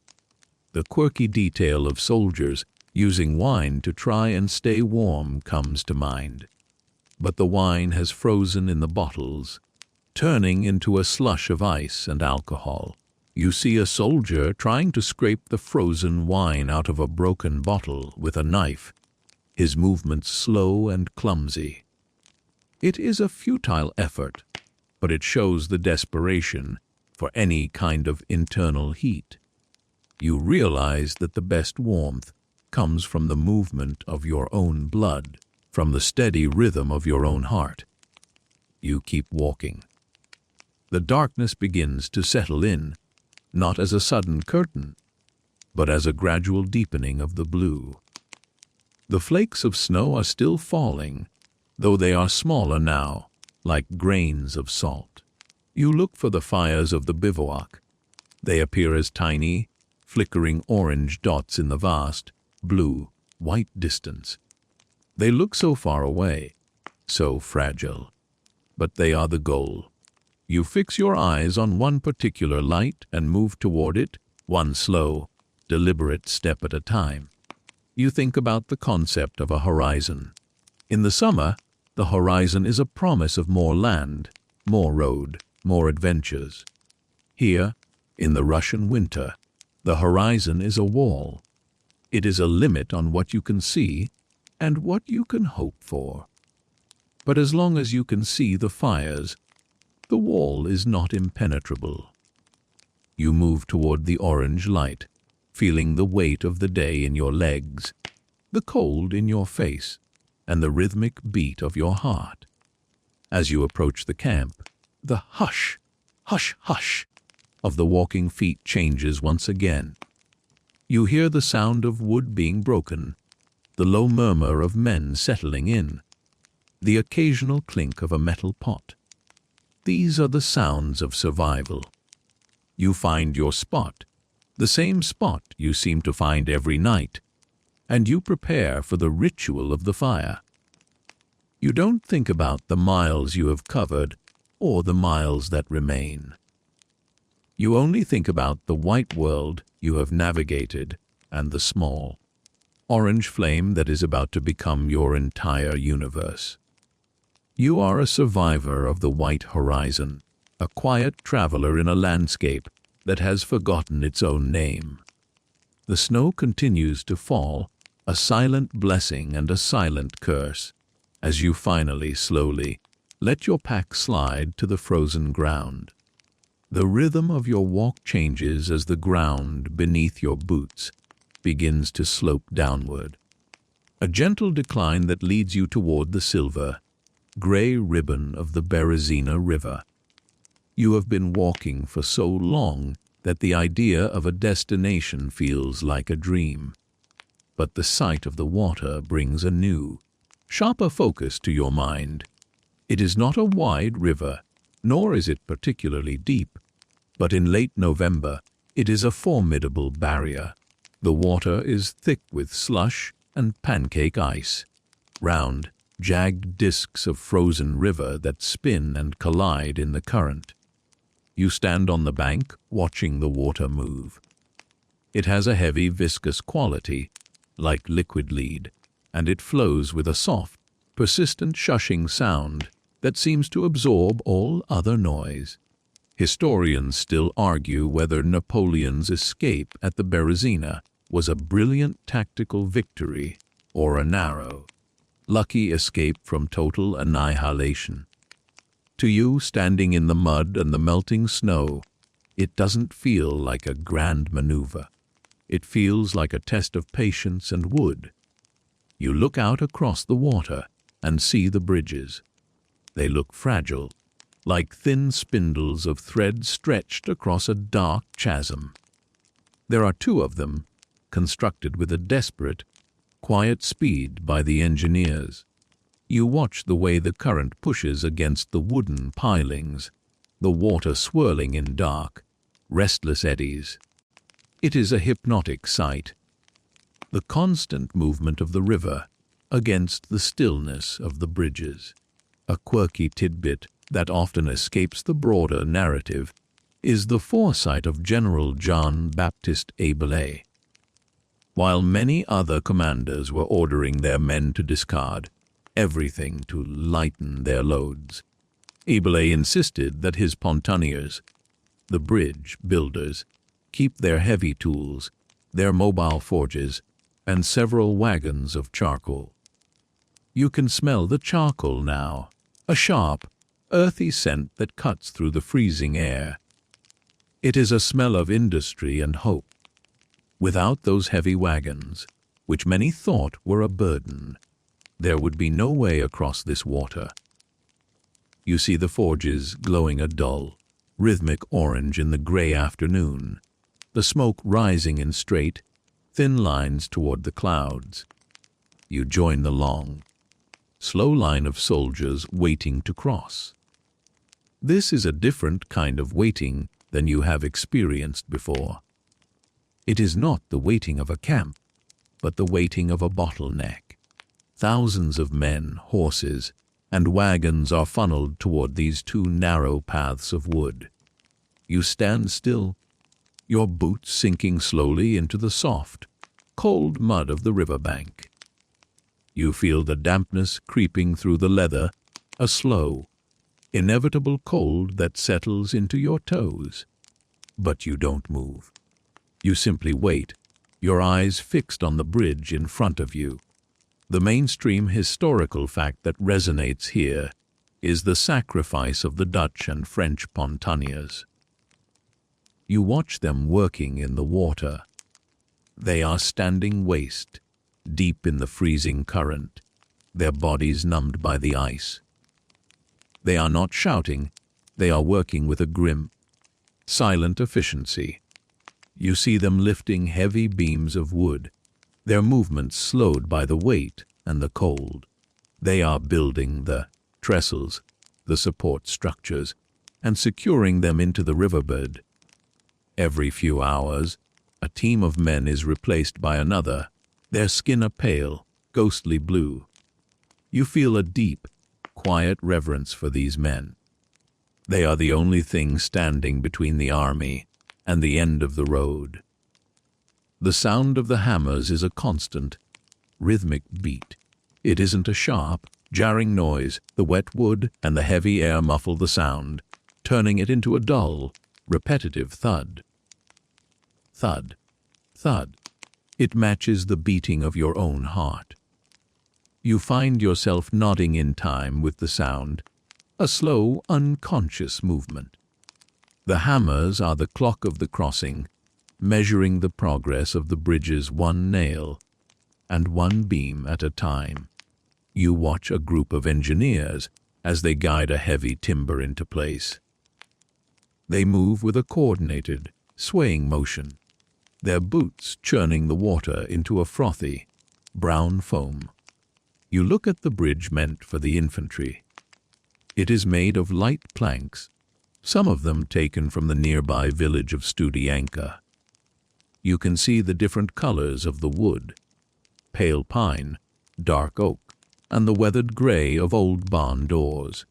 The quirky detail of soldiers using wine to try and stay warm comes to mind. But the wine has frozen in the bottles, turning into a slush of ice and alcohol. You see a soldier trying to scrape the frozen wine out of a broken bottle with a knife, his movements slow and clumsy. It is a futile effort, but it shows the desperation for any kind of internal heat. You realize that the best warmth comes from the movement of your own blood, from the steady rhythm of your own heart. You keep walking. The darkness begins to settle in, not as a sudden curtain, but as a gradual deepening of the blue. The flakes of snow are still falling, though they are smaller now, like grains of salt. You look for the fires of the bivouac. They appear as tiny, flickering orange dots in the vast, blue, white distance. They look so far away, so fragile, but they are the goal. You fix your eyes on one particular light and move toward it, one slow, deliberate step at a time. You think about the concept of a horizon. In the summer, the horizon is a promise of more land, more road, more adventures. Here, in the Russian winter, the horizon is a wall. It is a limit on what you can see and what you can hope for. But as long as you can see the fires, the wall is not impenetrable. You move toward the orange light, feeling the weight of the day in your legs, the cold in your face, and the rhythmic beat of your heart. As you approach the camp, the hush, hush, hush of the walking feet changes once again. You hear the sound of wood being broken, the low murmur of men settling in, the occasional clink of a metal pot. These are the sounds of survival. You find your spot, the same spot you seem to find every night, and you prepare for the ritual of the fire. You don't think about the miles you have covered or the miles that remain. You only think about the white world you have navigated and the small, orange flame that is about to become your entire universe. You are a survivor of the white horizon, a quiet traveler in a landscape that has forgotten its own name. The snow continues to fall, a silent blessing and a silent curse, as you finally, slowly, let your pack slide to the frozen ground. The rhythm of your walk changes as the ground beneath your boots begins to slope downward. A gentle decline that leads you toward the silver, gray ribbon of the Berezina River. You have been walking for so long that the idea of a destination feels like a dream. But the sight of the water brings a new, sharper focus to your mind. It is not a wide river, nor is it particularly deep, but in late November it is a formidable barrier. The water is thick with slush and pancake ice, round, jagged disks of frozen river that spin and collide in the current. You stand on the bank, watching the water move. It has a heavy, viscous quality, like liquid lead, and it flows with a soft, persistent shushing sound that seems to absorb all other noise. Historians still argue whether Napoleon's escape at the Berezina was a brilliant tactical victory or a narrow, lucky escape from total annihilation. To you, standing in the mud and the melting snow, it doesn't feel like a grand maneuver. It feels like a test of patience and wood. You look out across the water and see the bridges. They look fragile, like thin spindles of thread stretched across a dark chasm. There are two of them, constructed with a desperate, quiet speed by the engineers. You watch the way the current pushes against the wooden pilings, the water swirling in dark, restless eddies. It is a hypnotic sight. The constant movement of the river against the stillness of the bridges. A quirky tidbit that often escapes the broader narrative is the foresight of General Jean-Baptiste Abelais. While many other commanders were ordering their men to discard everything to lighten their loads, Abelais insisted that his pontonniers, the bridge builders, keep their heavy tools, their mobile forges, and several wagons of charcoal. You can smell the charcoal now, a sharp, earthy scent that cuts through the freezing air. It is a smell of industry and hope. Without those heavy wagons, which many thought were a burden, there would be no way across this water. You see the forges glowing a dull, rhythmic orange in the gray afternoon, the smoke rising in straight, thin lines toward the clouds. You join the long, slow line of soldiers waiting to cross. This is a different kind of waiting than you have experienced before. It is not the waiting of a camp, but the waiting of a bottleneck. Thousands of men, horses, and wagons are funneled toward these two narrow paths of wood. You stand still, your boots sinking slowly into the soft, cold mud of the riverbank. You feel the dampness creeping through the leather, a slow, inevitable cold that settles into your toes. But you don't move. You simply wait, your eyes fixed on the bridge in front of you. The mainstream historical fact that resonates here is the sacrifice of the Dutch and French pontonniers. You watch them working in the water. They are standing waist, deep in the freezing current, their bodies numbed by the ice. They are not shouting, they are working with a grim, silent efficiency. You see them lifting heavy beams of wood, their movements slowed by the weight and the cold. They are building the trestles, the support structures, and securing them into the riverbed. Every few hours, a team of men is replaced by another, their skin a pale, ghostly blue. You feel a deep, quiet reverence for these men. They are the only thing standing between the army and the end of the road. The sound of the hammers is a constant, rhythmic beat. It isn't a sharp, jarring noise. The wet wood and the heavy air muffle the sound, turning it into a dull, repetitive thud. Thud, thud. It matches the beating of your own heart. You find yourself nodding in time with the sound, a slow, unconscious movement. The hammers are the clock of the crossing, measuring the progress of the bridges one nail and one beam at a time. You watch a group of engineers as they guide a heavy timber into place. They move with a coordinated, swaying motion, their boots churning the water into a frothy, brown foam. You look at the bridge meant for the infantry. It is made of light planks, some of them taken from the nearby village of Studianka. You can see the different colors of the wood, pale pine, dark oak, and the weathered gray of old barn doors.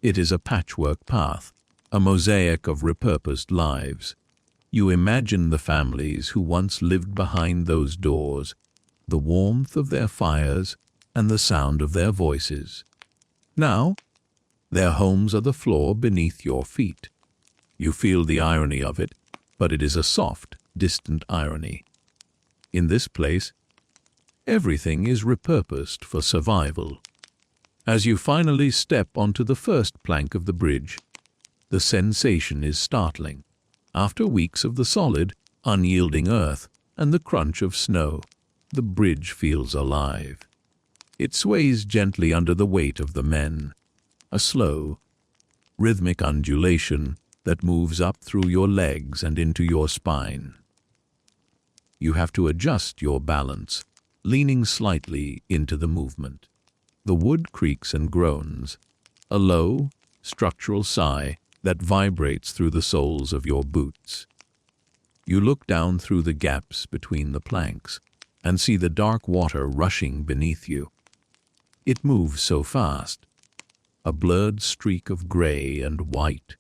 It is a patchwork path, a mosaic of repurposed lives. You imagine the families who once lived behind those doors, the warmth of their fires and the sound of their voices. Now, their homes are the floor beneath your feet. You feel the irony of it, but it is a soft, distant irony. In this place, everything is repurposed for survival. As you finally step onto the first plank of the bridge, the sensation is startling. After weeks of the solid, unyielding earth and the crunch of snow, the bridge feels alive. It sways gently under the weight of the men, a slow, rhythmic undulation that moves up through your legs and into your spine. You have to adjust your balance, leaning slightly into the movement. The wood creaks and groans, a low, structural sigh that vibrates through the soles of your boots. You look down through the gaps between the planks and see the dark water rushing beneath you. It moves so fast, a blurred streak of gray and white.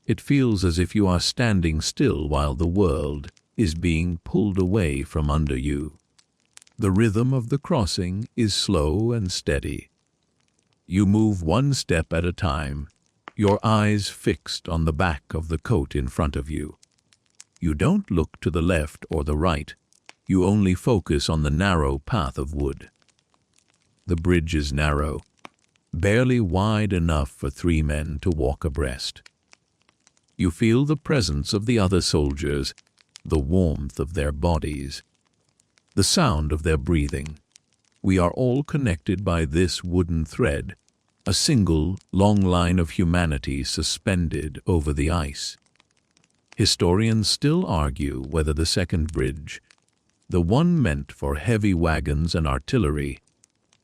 It feels as if you are standing still while the world is being pulled away from under you. The rhythm of the crossing is slow and steady. You move one step at a time, your eyes fixed on the back of the coat in front of you. You don't look to the left or the right. You only focus on the narrow path of wood. The bridge is narrow, barely wide enough for 3 men to walk abreast. You feel the presence of the other soldiers, the warmth of their bodies, the sound of their breathing. We are all connected by this wooden thread, a single, long line of humanity suspended over the ice. Historians still argue whether the second bridge, the one meant for heavy wagons and artillery,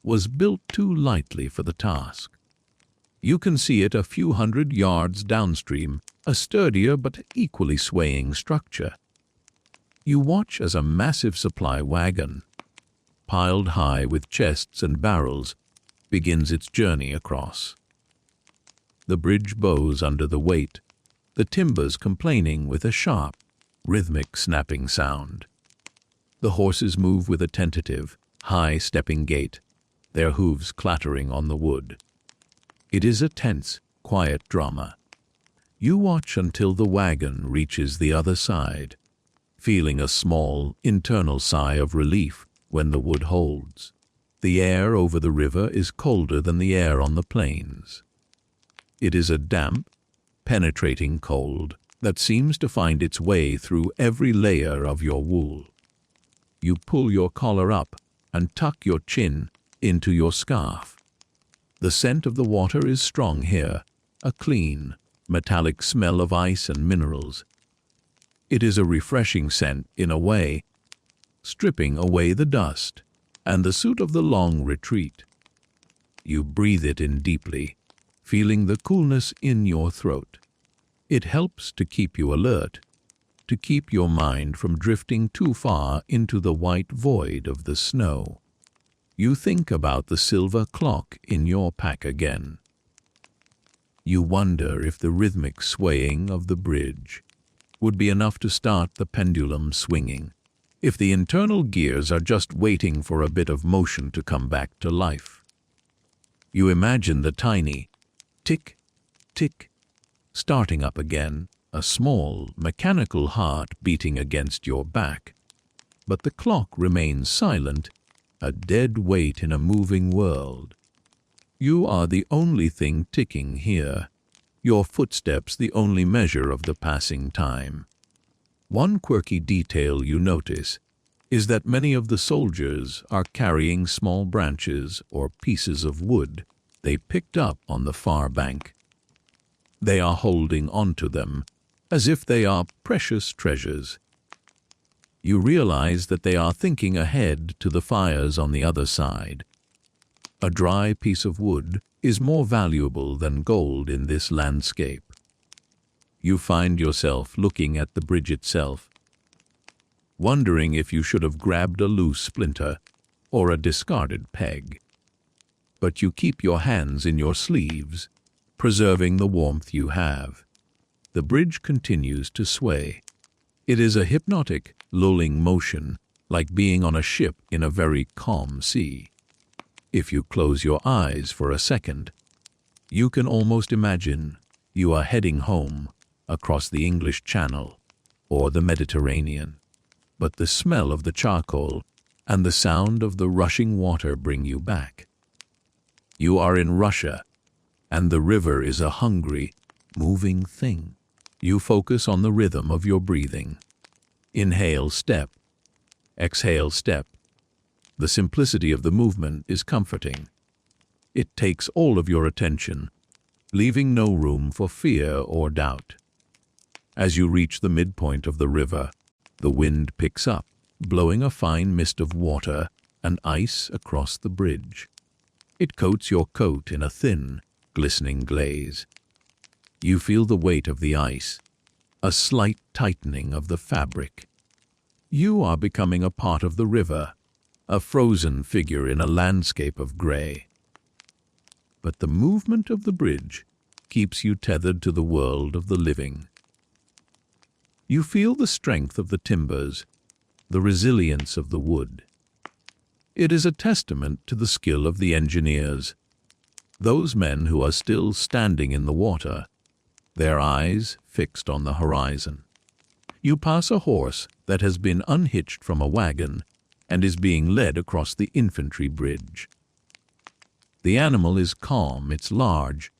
was built too lightly for the task. You can see it a few hundred yards downstream, a sturdier but equally swaying structure. You watch as a massive supply wagon, piled high with chests and barrels, begins its journey across. The bridge bows under the weight, the timbers complaining with a sharp, rhythmic snapping sound. The horses move with a tentative, high-stepping gait, their hooves clattering on the wood. It is a tense, quiet drama. You watch until the wagon reaches the other side, feeling a small, internal sigh of relief when the wood holds. The air over the river is colder than the air on the plains. It is a damp, penetrating cold that seems to find its way through every layer of your wool. You pull your collar up and tuck your chin into your scarf. The scent of the water is strong here, a clean, metallic smell of ice and minerals. It is a refreshing scent in a way, stripping away the dust and the soot of the long retreat. You breathe it in deeply, feeling the coolness in your throat. It helps to keep you alert, to keep your mind from drifting too far into the white void of the snow. You think about the silver clock in your pack again. You wonder if the rhythmic swaying of the bridge would be enough to start the pendulum swinging, if the internal gears are just waiting for a bit of motion to come back to life. You imagine the tiny tick, tick, starting up again, a small, mechanical heart beating against your back. But the clock remains silent, a dead weight in a moving world. You are the only thing ticking here, your footsteps the only measure of the passing time. One quirky detail you notice is that many of the soldiers are carrying small branches or pieces of wood they picked up on the far bank. They are holding onto them as if they are precious treasures. You realize that they are thinking ahead to the fires on the other side. A dry piece of wood is more valuable than gold in this landscape. You find yourself looking at the bridge itself, wondering if you should have grabbed a loose splinter or a discarded peg. But you keep your hands in your sleeves, preserving the warmth you have. The bridge continues to sway. It is a hypnotic, lulling motion, like being on a ship in a very calm sea. If you close your eyes for a second, you can almost imagine you are heading home across the English Channel or the Mediterranean. But the smell of the charcoal and the sound of the rushing water bring you back. You are in Russia, and the river is a hungry, moving thing. You focus on the rhythm of your breathing. Inhale, step. Exhale, step. The simplicity of the movement is comforting. It takes all of your attention, leaving no room for fear or doubt. As you reach the midpoint of the river, the wind picks up, blowing a fine mist of water and ice across the bridge. It coats your coat in a thin, glistening glaze. You feel the weight of the ice, a slight tightening of the fabric. You are becoming a part of the river, a frozen figure in a landscape of gray. But the movement of the bridge keeps you tethered to the world of the living. You feel the strength of the timbers, the resilience of the wood. It is a testament to the skill of the engineers, those men who are still standing in the water, their eyes fixed on the horizon. You pass a horse that has been unhitched from a wagon and is being led across the infantry bridge. The animal is calm, its large,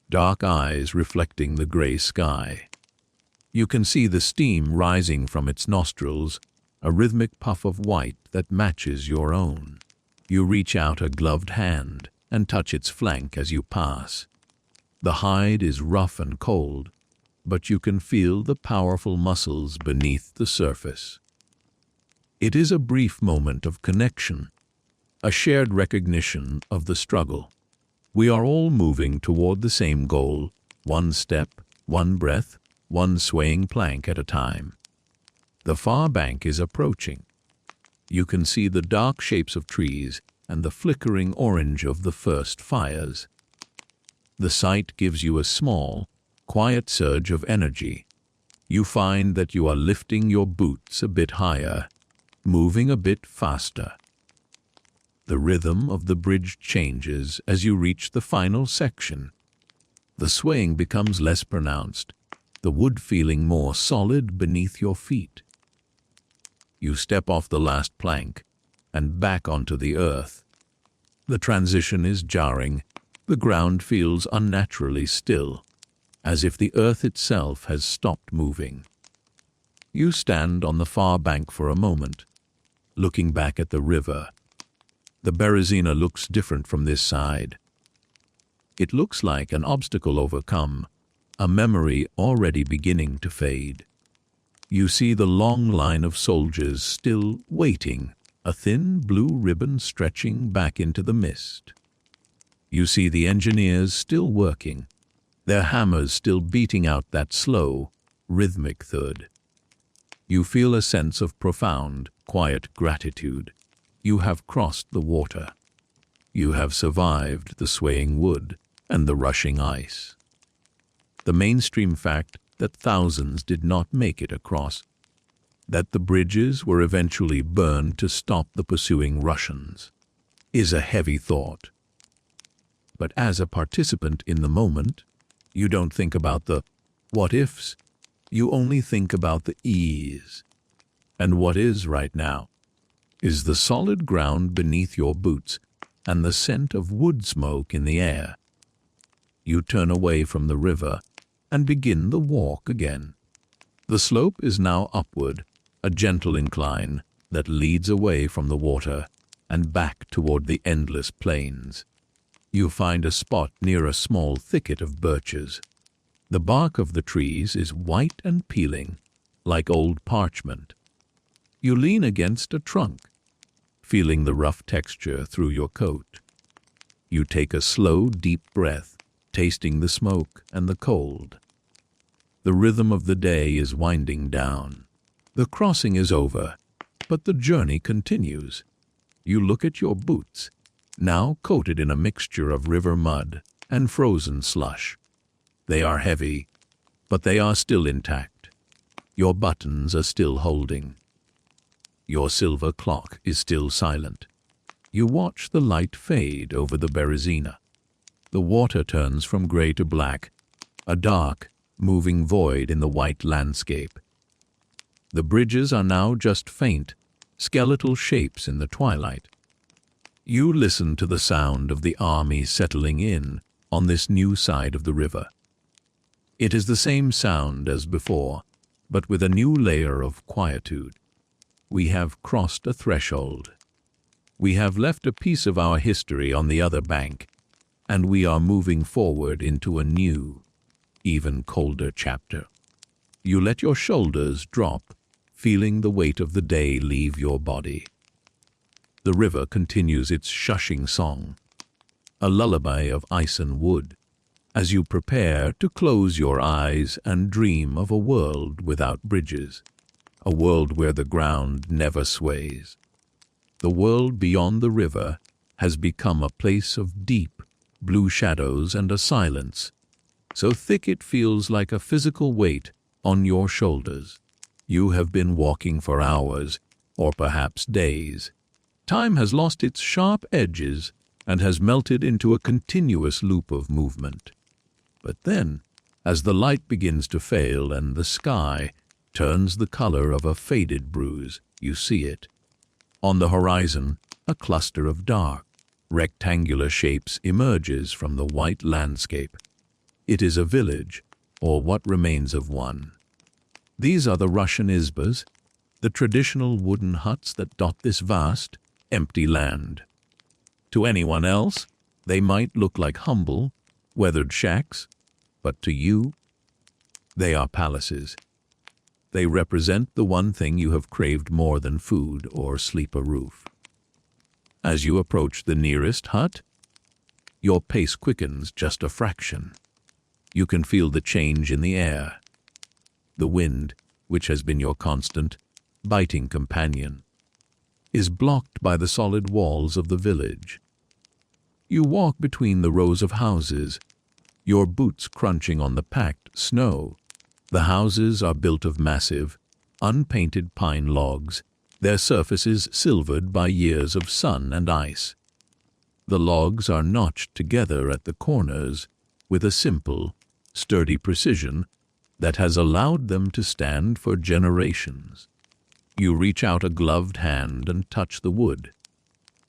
dark eyes reflecting the gray sky. You can see the steam rising from its nostrils, a rhythmic puff of white that matches your own. You reach out a gloved hand and touch its flank as you pass. The hide is rough and cold, but you can feel the powerful muscles beneath the surface. It is a brief moment of connection, a shared recognition of the struggle. We are all moving toward the same goal, one step, one breath, one swaying plank at a time. The far bank is approaching. You can see the dark shapes of trees and the flickering orange of the first fires. The sight gives you a small, quiet surge of energy. You find that you are lifting your boots a bit higher, moving a bit faster. The rhythm of the bridge changes as you reach the final section. The swaying becomes less pronounced, the wood feeling more solid beneath your feet. You step off the last plank and back onto the earth. The transition is jarring. The ground feels unnaturally still, as if the earth itself has stopped moving. You stand on the far bank for a moment, looking back at the river. The Berezina looks different from this side. It looks like an obstacle overcome, a memory already beginning to fade. You see the long line of soldiers still waiting, a thin blue ribbon stretching back into the mist. You see the engineers still working, their hammers still beating out that slow, rhythmic thud. You feel a sense of profound, quiet gratitude. You have crossed the water. You have survived the swaying wood and the rushing ice. The mainstream fact that thousands did not make it across, that the bridges were eventually burned to stop the pursuing Russians, is a heavy thought. But as a participant in the moment, you don't think about the what-ifs. You only think about the ease. And what is right now is the solid ground beneath your boots and the scent of wood smoke in the air. You turn away from the river and begin the walk again. The slope is now upward, a gentle incline that leads away from the water and back toward the endless plains. You find a spot near a small thicket of birches. The bark of the trees is white and peeling, like old parchment. You lean against a trunk, feeling the rough texture through your coat. You take a slow, deep breath, tasting the smoke and the cold. The rhythm of the day is winding down. The crossing is over, but the journey continues. You look at your boots, now coated in a mixture of river mud and frozen slush. They are heavy, but they are still intact. Your buttons are still holding. Your silver clock is still silent. You watch the light fade over the Berezina. The water turns from gray to black, a dark, moving void in the white landscape. The bridges are now just faint, skeletal shapes in the twilight. You listen to the sound of the army settling in on this new side of the river. It is the same sound as before, but with a new layer of quietude. We have crossed a threshold. We have left a piece of our history on the other bank, and we are moving forward into a new, even colder chapter. You let your shoulders drop, feeling the weight of the day leave your body. The river continues its shushing song, a lullaby of ice and wood, as you prepare to close your eyes and dream of a world without bridges, a world where the ground never sways. The world beyond the river has become a place of deep, blue shadows and a silence, so thick it feels like a physical weight on your shoulders. You have been walking for hours, or perhaps days. Time has lost its sharp edges and has melted into a continuous loop of movement. But then, as the light begins to fail and the sky turns the color of a faded bruise, you see it. On the horizon, a cluster of dark, rectangular shapes emerges from the white landscape. It is a village, or what remains of one. These are the Russian izbas, the traditional wooden huts that dot this vast, empty land. To anyone else, they might look like humble, weathered shacks, but to you, they are palaces. They represent the one thing you have craved more than food or sleep-a roof. As you approach the nearest hut, your pace quickens just a fraction. You can feel the change in the air. The wind, which has been your constant, biting companion, is blocked by the solid walls of the village. You walk between the rows of houses, your boots crunching on the packed snow. The houses are built of massive, unpainted pine logs, their surfaces silvered by years of sun and ice. The logs are notched together at the corners with a simple, sturdy precision that has allowed them to stand for generations. You reach out a gloved hand and touch the wood.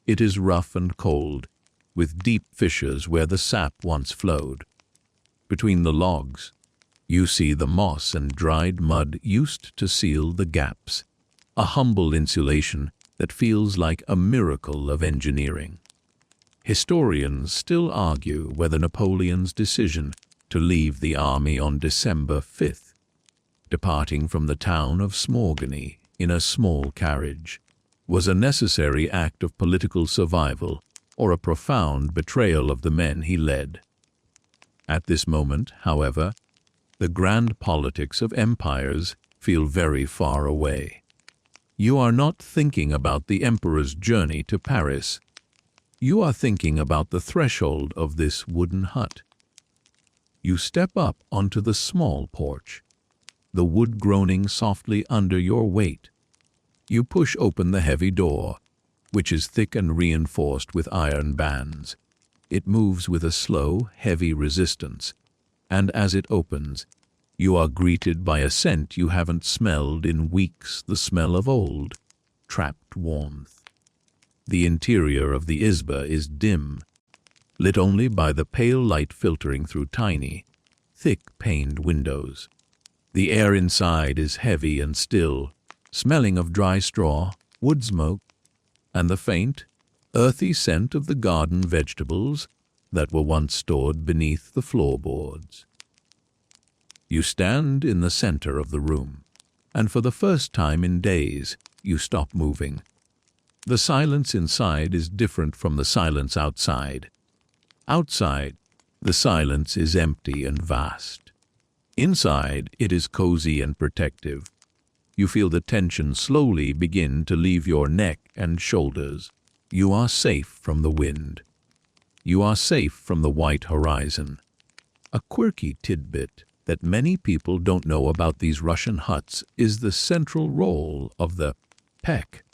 It is rough and cold, with deep fissures where the sap once flowed. Between the logs, you see the moss and dried mud used to seal the gaps, a humble insulation that feels like a miracle of engineering. Historians still argue whether Napoleon's decision to leave the army on December 5th, departing from the town of Smorgany in a small carriage, was a necessary act of political survival or a profound betrayal of the men he led. At this moment, however, the grand politics of empires feel very far away. You are not thinking about the emperor's journey to Paris. You are thinking about the threshold of this wooden hut. You step up onto the small porch, the wood groaning softly under your weight. You push open the heavy door, which is thick and reinforced with iron bands. It moves with a slow, heavy resistance, and as it opens, you are greeted by a scent you haven't smelled in weeks, the smell of old, trapped warmth. The interior of the izba is dim, lit only by the pale light filtering through tiny, thick-paned windows. The air inside is heavy and still, smelling of dry straw, wood smoke, and the faint, earthy scent of the garden vegetables that were once stored beneath the floorboards. You stand in the center of the room, and for the first time in days, you stop moving. The silence inside is different from the silence outside. Outside, the silence is empty and vast. Inside, it is cozy and protective. You feel the tension slowly begin to leave your neck and shoulders. You are safe from the wind. You are safe from the white horizon. A quirky tidbit that many people don't know about these Russian huts is the central role of the pek,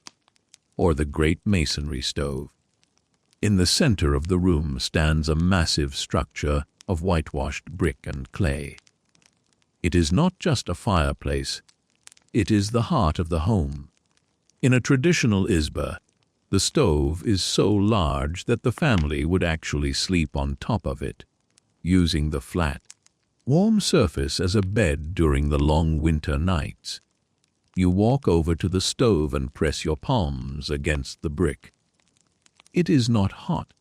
or the great masonry stove. In the center of the room stands a massive structure of whitewashed brick and clay. It is not just a fireplace, it is the heart of the home. In a traditional izba, the stove is so large that the family would actually sleep on top of it, using the flat, warm surface as a bed during the long winter nights. You walk over to the stove and press your palms against the brick. It is not hot,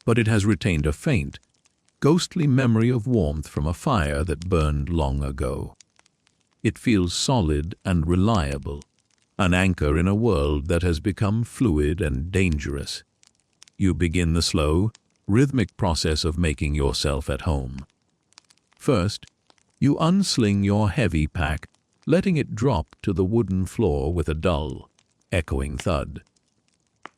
but it has retained a faint, ghostly memory of warmth from a fire that burned long ago. It feels solid and reliable, an anchor in a world that has become fluid and dangerous. You begin the slow, rhythmic process of making yourself at home. First, you unsling your heavy pack, letting it drop to the wooden floor with a dull, echoing thud.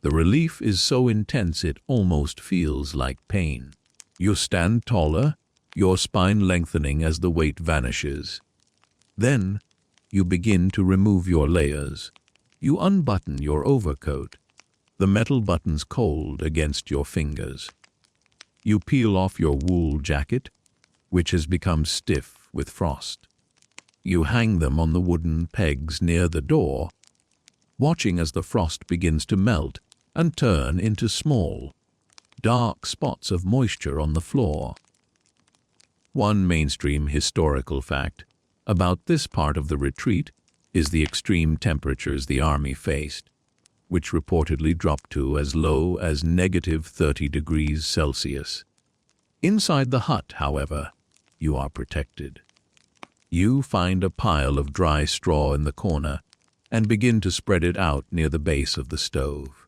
The relief is so intense it almost feels like pain. You stand taller, your spine lengthening as the weight vanishes. Then, you begin to remove your layers. You unbutton your overcoat, the metal buttons cold against your fingers. You peel off your wool jacket, which has become stiff with frost. You hang them on the wooden pegs near the door, watching as the frost begins to melt and turn into small, dark spots of moisture on the floor. One mainstream historical fact about this part of the retreat is the extreme temperatures the army faced, which reportedly dropped to as low as -30 degrees Celsius. Inside the hut, however, you are protected. You find a pile of dry straw in the corner and begin to spread it out near the base of the stove.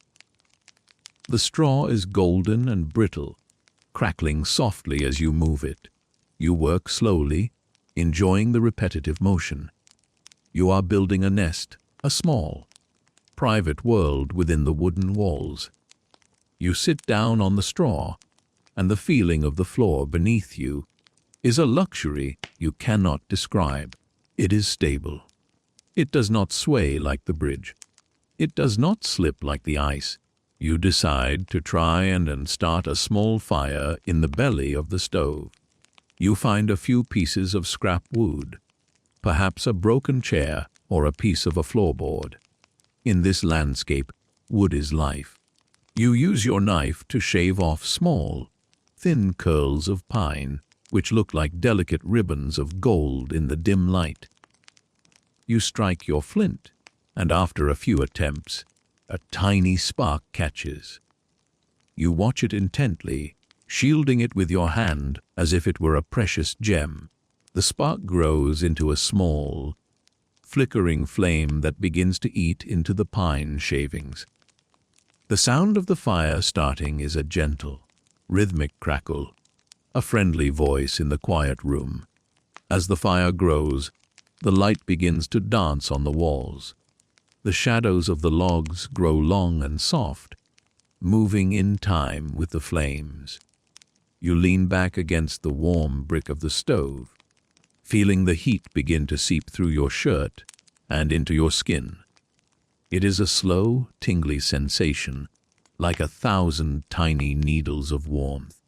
The straw is golden and brittle, crackling softly as you move it. You work slowly, enjoying the repetitive motion. You are building a nest, a small, private world within the wooden walls. You sit down on the straw, and the feeling of the floor beneath you is a luxury you cannot describe. It is stable. It does not sway like the bridge. It does not slip like the ice. You decide to try and start a small fire in the belly of the stove. You find a few pieces of scrap wood, perhaps a broken chair or a piece of a floorboard. In this landscape, wood is life. You use your knife to shave off small, thin curls of pine, which look like delicate ribbons of gold in the dim light. You strike your flint, and after a few attempts, a tiny spark catches. You watch it intently, shielding it with your hand as if it were a precious gem. The spark grows into a small, flickering flame that begins to eat into the pine shavings. The sound of the fire starting is a gentle, rhythmic crackle, a friendly voice in the quiet room. As the fire grows, the light begins to dance on the walls. The shadows of the logs grow long and soft, moving in time with the flames. You lean back against the warm brick of the stove, feeling the heat begin to seep through your shirt and into your skin. It is a slow, tingly sensation, like 1,000 tiny needles of warmth.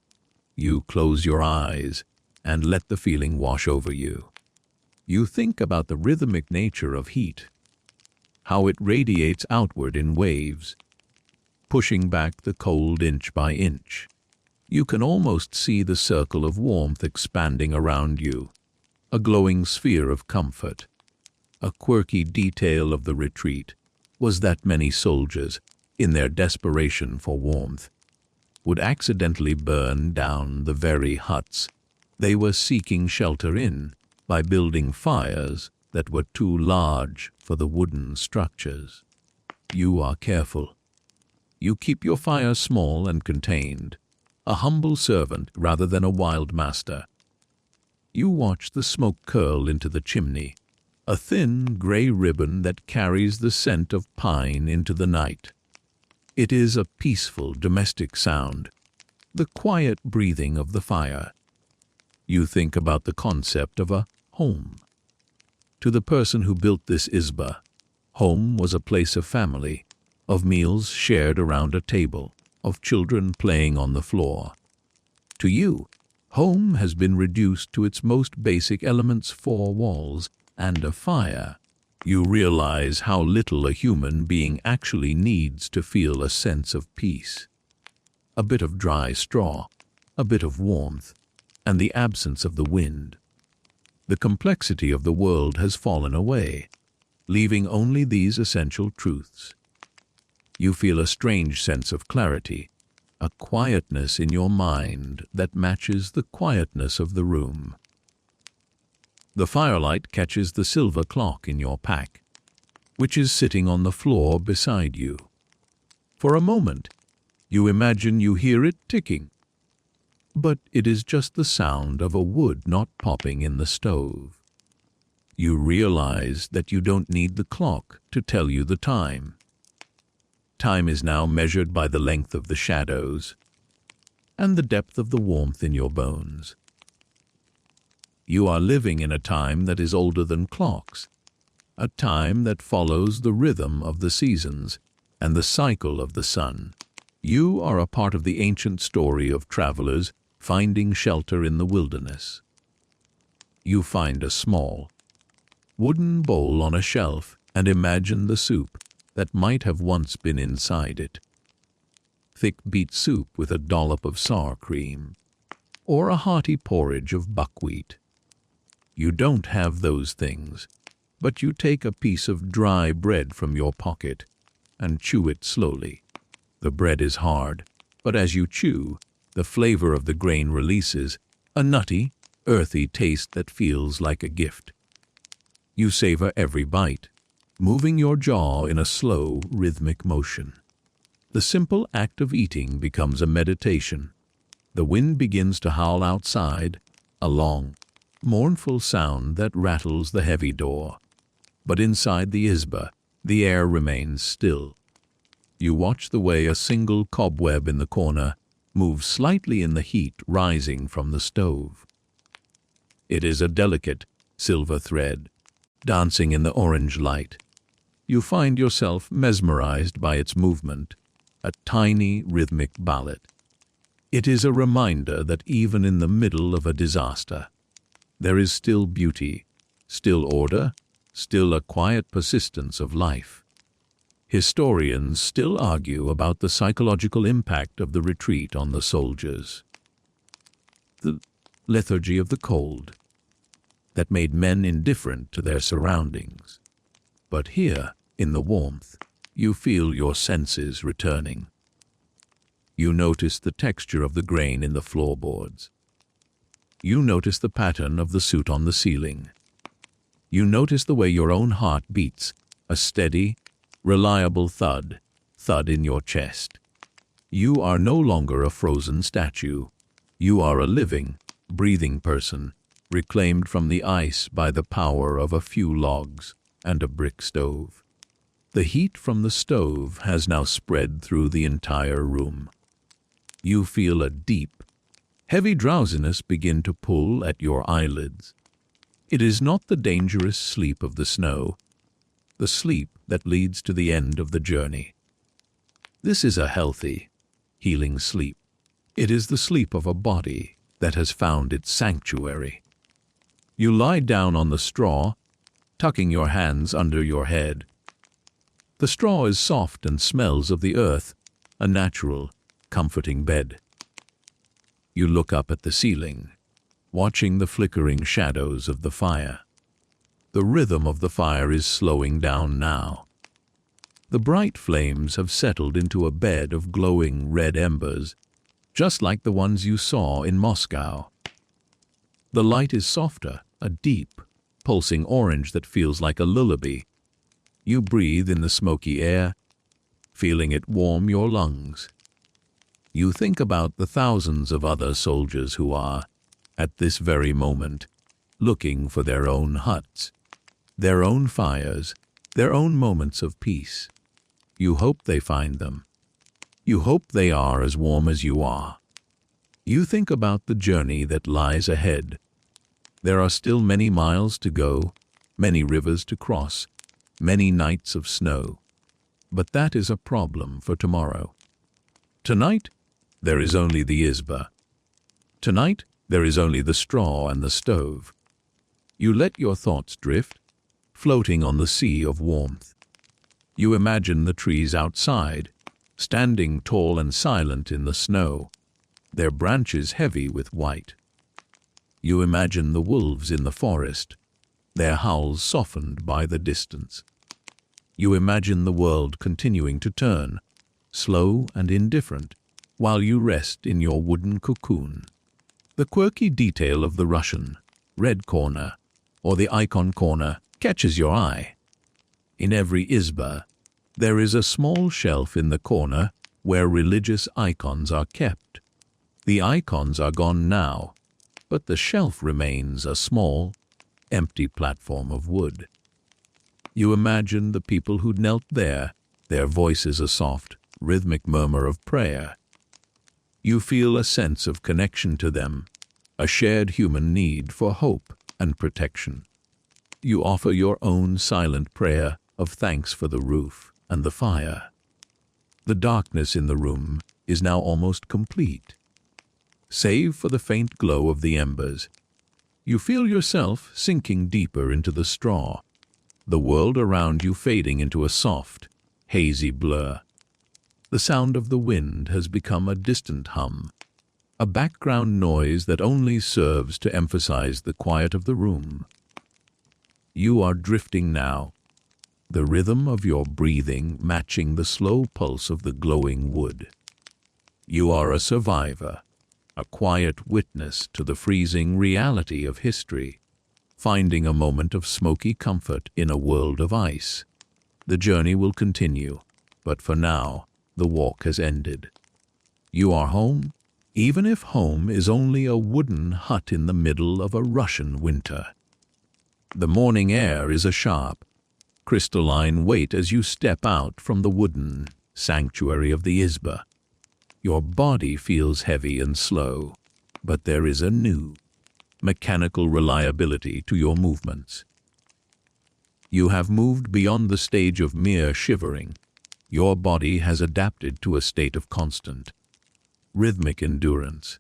You close your eyes and let the feeling wash over you. You think about the rhythmic nature of heat, how it radiates outward in waves, pushing back the cold inch by inch. You can almost see the circle of warmth expanding around you, a glowing sphere of comfort. A quirky detail of the retreat was that many soldiers, in their desperation for warmth, would accidentally burn down the very huts they were seeking shelter in by building fires that were too large for the wooden structures. You are careful. You keep your fire small and contained, a humble servant rather than a wild master. You watch the smoke curl into the chimney, a thin gray ribbon that carries the scent of pine into the night. It is a peaceful domestic sound, the quiet breathing of the fire. You think about the concept of a home. To the person who built this izba, home was a place of family, of meals shared around a table, of children playing on the floor. To you, home has been reduced to its most basic elements: 4 walls and a fire. You realize how little a human being actually needs to feel a sense of peace. A bit of dry straw, a bit of warmth, and the absence of the wind. The complexity of the world has fallen away, leaving only these essential truths. You feel a strange sense of clarity, a quietness in your mind that matches the quietness of the room. The firelight catches the silver clock in your pack, which is sitting on the floor beside you. For a moment, you imagine you hear it ticking, but it is just the sound of a wood not popping in the stove. You realize that you don't need the clock to tell you the time. Time is now measured by the length of the shadows and the depth of the warmth in your bones. You are living in a time that is older than clocks, a time that follows the rhythm of the seasons and the cycle of the sun. You are a part of the ancient story of travelers finding shelter in the wilderness. You find a small, wooden bowl on a shelf and imagine the soup that might have once been inside it. thick beet soup with a dollop of sour cream, or a hearty porridge of buckwheat. You don't have those things, but you take a piece of dry bread from your pocket and chew it slowly. The bread is hard, but as you chew, the flavor of the grain releases a nutty, earthy taste that feels like a gift. You savor every bite, moving your jaw in a slow, rhythmic motion. The simple act of eating becomes a meditation. The wind begins to howl outside, a long, mournful sound that rattles the heavy door. But inside the izba, the air remains still. You watch the way a single cobweb in the corner moves slightly in the heat rising from the stove. It is a delicate silver thread, dancing in the orange light. You find yourself mesmerized by its movement, a tiny rhythmic ballad. It is a reminder that even in the middle of a disaster, there is still beauty, still order, still a quiet persistence of life. Historians still argue about the psychological impact of the retreat on the soldiers. The lethargy of the cold that made men indifferent to their surroundings. But here, in the warmth, you feel your senses returning. You notice the texture of the grain in the floorboards. You notice the pattern of the soot on the ceiling. You notice the way your own heart beats, a steady, reliable thud in your chest. You are no longer a frozen statue. You are a living, breathing person, reclaimed from the ice by the power of a few logs and a brick stove. The heat from the stove has now spread through the entire room. You feel a deep, heavy drowsiness begin to pull at your eyelids. It is not the dangerous sleep of the snow, the sleep that leads to the end of the journey. This is a healthy, healing sleep. It is the sleep of a body that has found its sanctuary. You lie down on the straw, tucking your hands under your head. The straw is soft and smells of the earth, a natural, comforting bed. You look up at the ceiling, watching the flickering shadows of the fire. The rhythm of the fire is slowing down now. The bright flames have settled into a bed of glowing red embers, just like the ones you saw in Moscow. The light is softer, a deep, pulsing orange that feels like a lullaby. You breathe in the smoky air, feeling it warm your lungs. You think about the thousands of other soldiers who are, at this very moment, looking for their own huts, their own fires, their own moments of peace. You hope they find them. You hope they are as warm as you are. You think about the journey that lies ahead. There are still many miles to go, many rivers to cross, many nights of snow. But that is a problem for tomorrow. Tonight, there is only the izba. Tonight, there is only the straw and the stove. You let your thoughts drift, floating on the sea of warmth. You imagine the trees outside, standing tall and silent in the snow, their branches heavy with white. You imagine the wolves in the forest, their howls softened by the distance. You imagine the world continuing to turn, slow and indifferent, while you rest in your wooden cocoon. The quirky detail of the Russian red corner or the icon corner catches your eye. In every izba, there is a small shelf in the corner where religious icons are kept. The icons are gone now, but the shelf remains a small, empty platform of wood. You imagine the people who knelt there, their voices a soft, rhythmic murmur of prayer. You feel a sense of connection to them, a shared human need for hope and protection. You offer your own silent prayer of thanks for the roof and the fire. The darkness in the room is now almost complete. Save for the faint glow of the embers, you feel yourself sinking deeper into the straw, the world around you fading into a soft, hazy blur. The sound of the wind has become a distant hum, a background noise that only serves to emphasize the quiet of the room. You are drifting now, the rhythm of your breathing matching the slow pulse of the glowing wood. You are a survivor, a quiet witness to the freezing reality of history, finding a moment of smoky comfort in a world of ice. The journey will continue, but for now, the walk has ended. You are home, even if home is only a wooden hut in the middle of a Russian winter. The morning air is a sharp, crystalline weight as you step out from the wooden sanctuary of the Izba. Your body feels heavy and slow, but there is a new, mechanical reliability to your movements. You have moved beyond the stage of mere shivering. Your body has adapted to a state of constant, rhythmic endurance.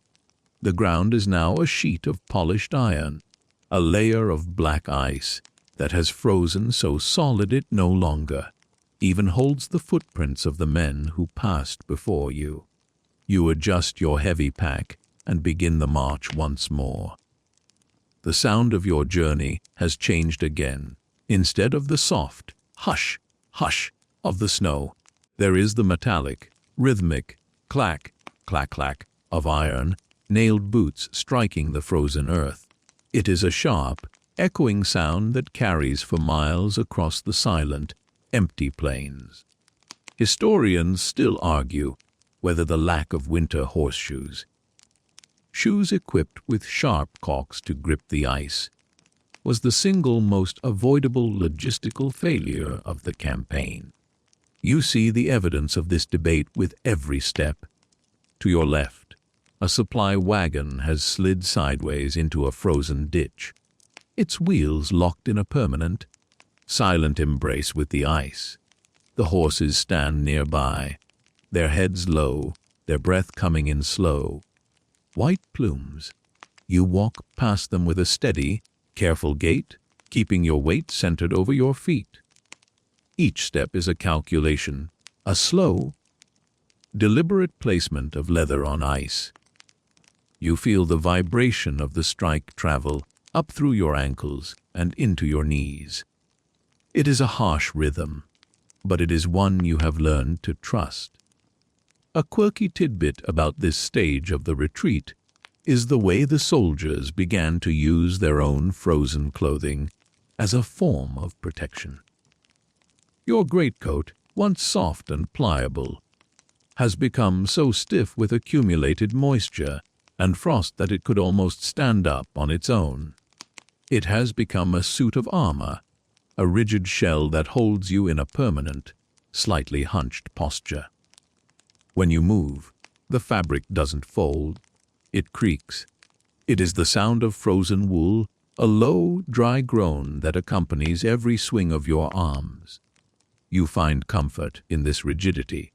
The ground is now a sheet of polished iron, a layer of black ice that has frozen so solid it no longer even holds the footprints of the men who passed before you. You adjust your heavy pack and begin the march once more. The sound of your journey has changed again. Instead of the soft hush, hush of the snow, there is the metallic, rhythmic clack, clack, clack of iron, nailed boots striking the frozen earth. It is a sharp, echoing sound that carries for miles across the silent, empty plains. Historians still argue whether the lack of winter horseshoes, shoes equipped with sharp caulks to grip the ice, was the single most avoidable logistical failure of the campaign. You see the evidence of this debate with every step. To your left, a supply wagon has slid sideways into a frozen ditch, its wheels locked in a permanent, silent embrace with the ice. The horses stand nearby, their heads low, their breath coming in slow. White plumes. You walk past them with a steady, careful gait, keeping your weight centered over your feet. Each step is a calculation, a slow, deliberate placement of leather on ice. You feel the vibration of the strike travel up through your ankles and into your knees. It is a harsh rhythm, but it is one you have learned to trust. A quirky tidbit about this stage of the retreat is the way the soldiers began to use their own frozen clothing as a form of protection. Your greatcoat, once soft and pliable, has become so stiff with accumulated moisture and frost that it could almost stand up on its own. It has become a suit of armor, a rigid shell that holds you in a permanent, slightly hunched posture. When you move, the fabric doesn't fold, it creaks. It is the sound of frozen wool, a low, dry groan that accompanies every swing of your arms. You find comfort in this rigidity.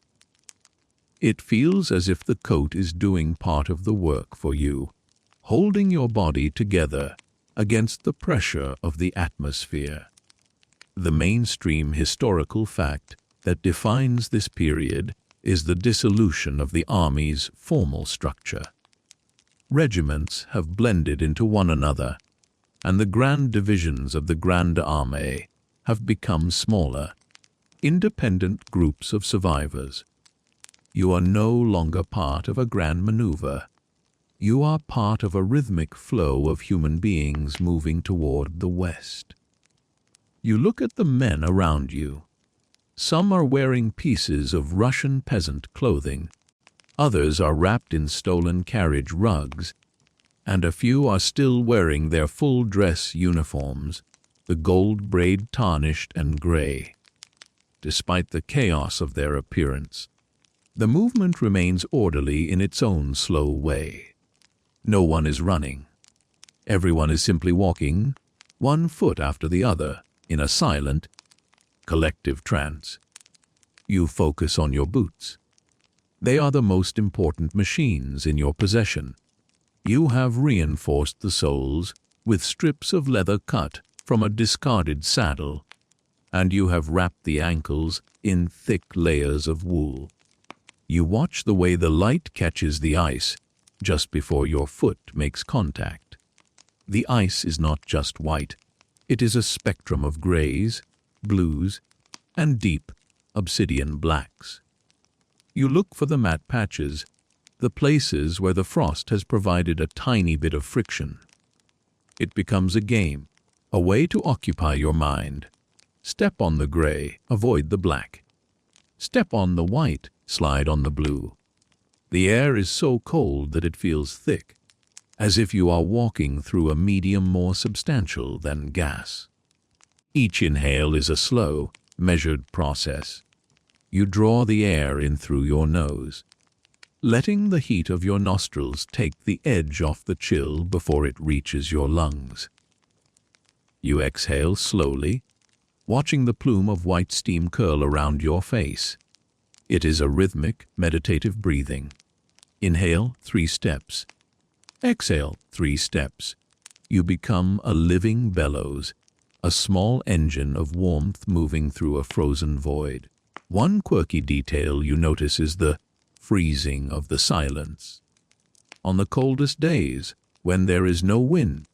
It feels as if the coat is doing part of the work for you, holding your body together against the pressure of the atmosphere. The mainstream historical fact that defines this period is the dissolution of the army's formal structure. Regiments have blended into one another, and the grand divisions of the Grande Armée have become smaller, independent groups of survivors. You are no longer part of a grand maneuver. You are part of a rhythmic flow of human beings moving toward the west. You look at the men around you. Some are wearing pieces of Russian peasant clothing, others are wrapped in stolen carriage rugs, and a few are still wearing their full dress uniforms, the gold braid tarnished and gray. Despite the chaos of their appearance, the movement remains orderly in its own slow way. No one is running. Everyone is simply walking, one foot after the other, in a silent, collective trance. You focus on your boots. They are the most important machines in your possession. You have reinforced the soles with strips of leather cut from a discarded saddle, and you have wrapped the ankles in thick layers of wool. You watch the way the light catches the ice just before your foot makes contact. The ice is not just white. It is a spectrum of grays, blues, and deep obsidian blacks. You look for the matte patches, the places where the frost has provided a tiny bit of friction. It becomes a game, a way to occupy your mind. Step on the gray, avoid the black. Step on the white, slide on the blue. The air is so cold that it feels thick, as if you are walking through a medium more substantial than gas. Each inhale is a slow, measured process. You draw the air in through your nose, letting the heat of your nostrils take the edge off the chill before it reaches your lungs. You exhale slowly, watching the plume of white steam curl around your face. It is a rhythmic, meditative breathing. Inhale 3 steps. Exhale 3 steps. You become a living bellows, a small engine of warmth moving through a frozen void. One quirky detail you notice is the freezing of the silence. On the coldest days, when there is no wind,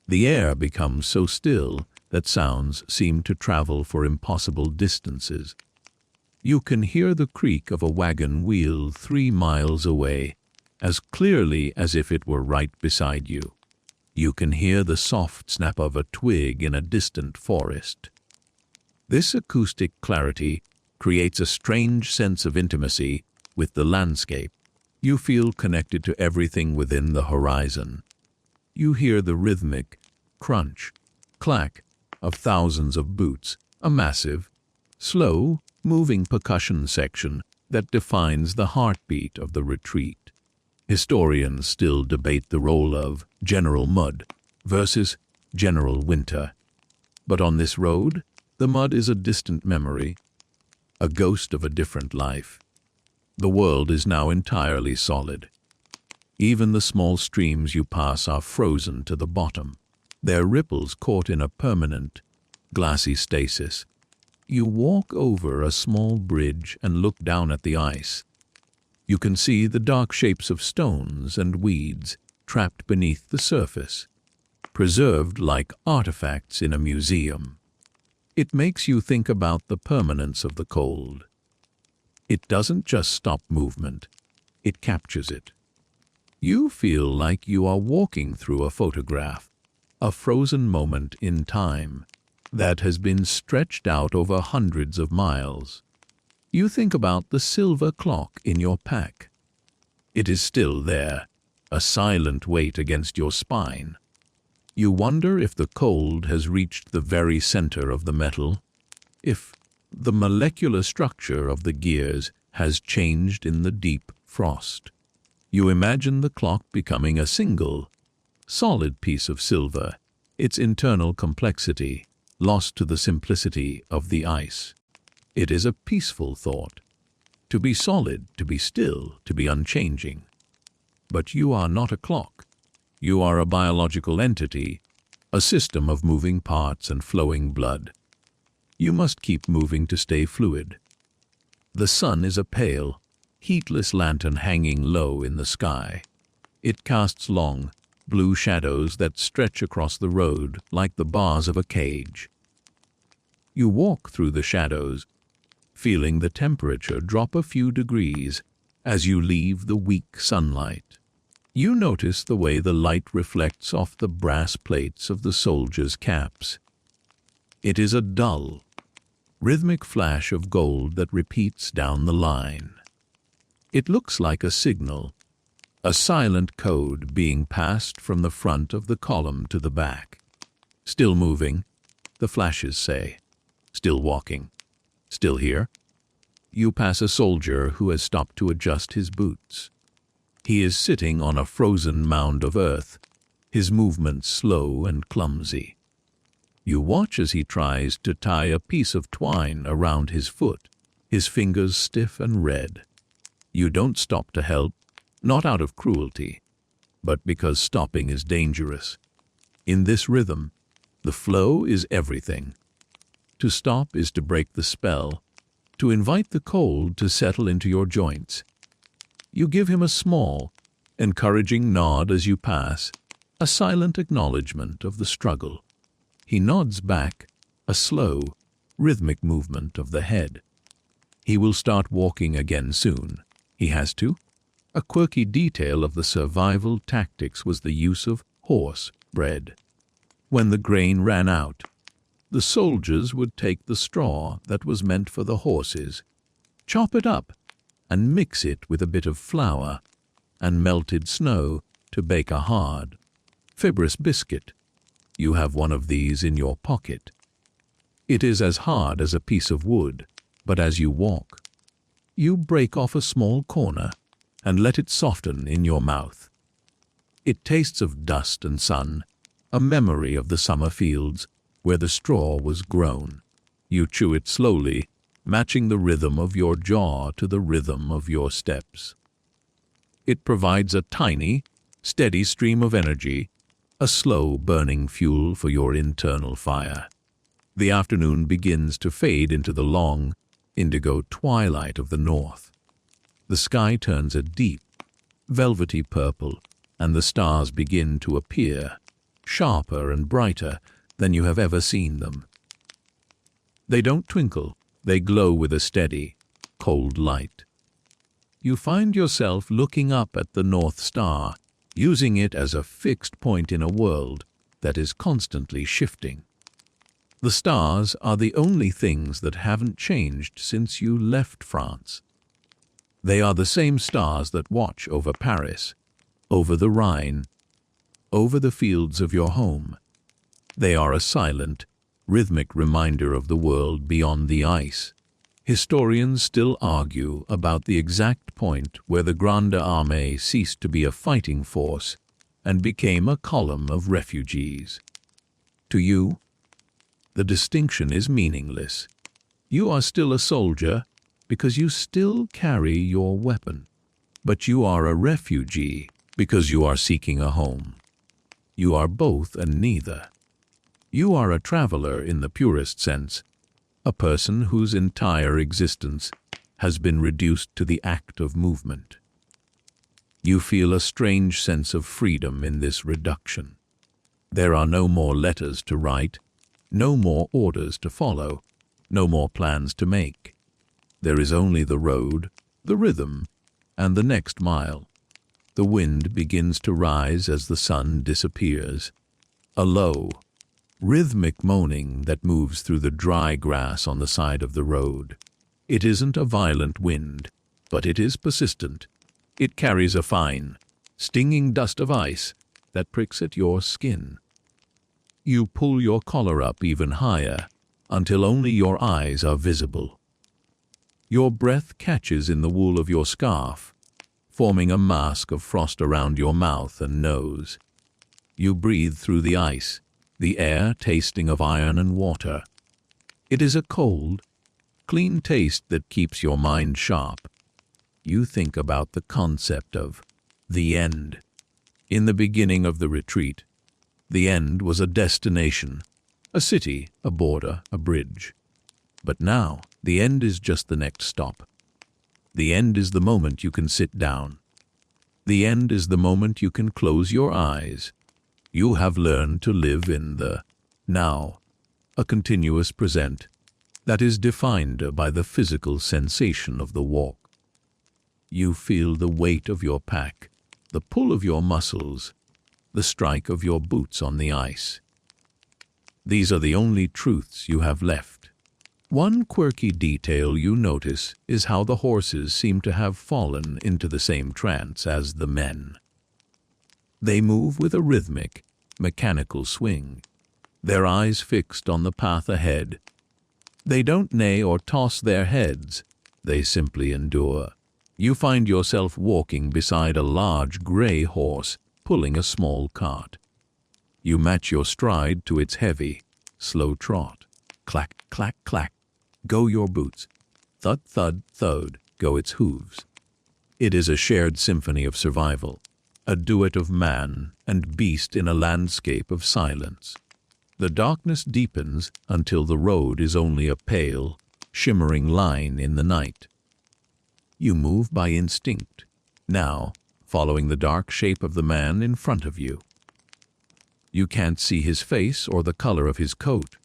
the air becomes so still that sounds seem to travel for impossible distances. You can hear the creak of a wagon wheel 3 miles away, as clearly as if it were right beside you. You can hear the soft snap of a twig in a distant forest. This acoustic clarity creates a strange sense of intimacy with the landscape. You feel connected to everything within the horizon. You hear the rhythmic crunch, clack of thousands of boots, a massive, slow, moving percussion section that defines the heartbeat of the retreat. Historians still debate the role of General Mud versus General Winter. But on this road, the mud is a distant memory, a ghost of a different life. The world is now entirely solid. Even the small streams you pass are frozen to the bottom, their ripples caught in a permanent, glassy stasis. You walk over a small bridge and look down at the ice. You can see the dark shapes of stones and weeds trapped beneath the surface, preserved like artifacts in a museum. It makes you think about the permanence of the cold. It doesn't just stop movement, it captures it. You feel like you are walking through a photograph, a frozen moment in time that has been stretched out over hundreds of miles. You think about the silver clock in your pack. It is still there, a silent weight against your spine. You wonder if the cold has reached the very center of the metal, if the molecular structure of the gears has changed in the deep frost. You imagine the clock becoming a single, solid piece of silver, its internal complexity lost to the simplicity of the ice. It is a peaceful thought. To be solid, to be still, to be unchanging. But you are not a clock. You are a biological entity, a system of moving parts and flowing blood. You must keep moving to stay fluid. The sun is a pale, heatless lantern hanging low in the sky. It casts long, blue shadows that stretch across the road like the bars of a cage. You walk through the shadows, feeling the temperature drop a few degrees as you leave the weak sunlight. You notice the way the light reflects off the brass plates of the soldiers' caps. It is a dull, rhythmic flash of gold that repeats down the line. It looks like a signal, a silent code being passed from the front of the column to the back. Still moving, the flashes say. Still walking. Still here. You pass a soldier who has stopped to adjust his boots. He is sitting on a frozen mound of earth, his movements slow and clumsy. You watch as he tries to tie a piece of twine around his foot, his fingers stiff and red. You don't stop to help, not out of cruelty, but because stopping is dangerous. In this rhythm, the flow is everything. To stop is to break the spell, to invite the cold to settle into your joints. You give him a small, encouraging nod as you pass, a silent acknowledgement of the struggle. He nods back, a slow, rhythmic movement of the head. He will start walking again soon. He has to. A quirky detail of the survival tactics was the use of horse bread. When the grain ran out, the soldiers would take the straw that was meant for the horses, chop it up, and mix it with a bit of flour and melted snow to bake a hard, fibrous biscuit. You have one of these in your pocket. It is as hard as a piece of wood, but as you walk, you break off a small corner and let it soften in your mouth. It tastes of dust and sun, a memory of the summer fields where the straw was grown. You chew it slowly, matching the rhythm of your jaw to the rhythm of your steps. It provides a tiny, steady stream of energy, a slow burning fuel for your internal fire. The afternoon begins to fade into the long, indigo twilight of the north. The sky turns a deep, velvety purple, and the stars begin to appear, sharper and brighter than you have ever seen them. They don't twinkle, they glow with a steady, cold light. You find yourself looking up at the North Star, using it as a fixed point in a world that is constantly shifting. The stars are the only things that haven't changed since you left France. They are the same stars that watch over Paris, over the Rhine, over the fields of your home. They are a silent, rhythmic reminder of the world beyond the ice. Historians still argue about the exact point where the Grande Armée ceased to be a fighting force and became a column of refugees. To you, the distinction is meaningless. You are still a soldier because you still carry your weapon, but you are a refugee because you are seeking a home. You are both and neither. You are a traveler in the purest sense, a person whose entire existence has been reduced to the act of movement. You feel a strange sense of freedom in this reduction. There are no more letters to write, no more orders to follow, no more plans to make. There is only the road, the rhythm, and the next mile. The wind begins to rise as the sun disappears. A low, rhythmic moaning that moves through the dry grass on the side of the road. It isn't a violent wind, but it is persistent. It carries a fine, stinging dust of ice that pricks at your skin. You pull your collar up even higher until only your eyes are visible. Your breath catches in the wool of your scarf, forming a mask of frost around your mouth and nose. You breathe through the ice, the air tasting of iron and water. It is a cold, clean taste that keeps your mind sharp. You think about the concept of the end. In the beginning of the retreat, the end was a destination, a city, a border, a bridge. But now, the end is just the next stop. The end is the moment you can sit down. The end is the moment you can close your eyes. You have learned to live in the now, a continuous present that is defined by the physical sensation of the walk. You feel the weight of your pack, the pull of your muscles, the strike of your boots on the ice. These are the only truths you have left. One quirky detail you notice is how the horses seem to have fallen into the same trance as the men. They move with a rhythmic, mechanical swing, their eyes fixed on the path ahead. They don't neigh or toss their heads, they simply endure. You find yourself walking beside a large gray horse pulling a small cart. You match your stride to its heavy, slow trot. Clack, clack, clack, go your boots. Thud, thud, thud, go its hooves. It is a shared symphony of survival, a duet of man and beast in a landscape of silence. The darkness deepens until the road is only a pale, shimmering line in the night. You move by instinct. Now, following the dark shape of the man in front of you. You can't see his face or the color of his coat,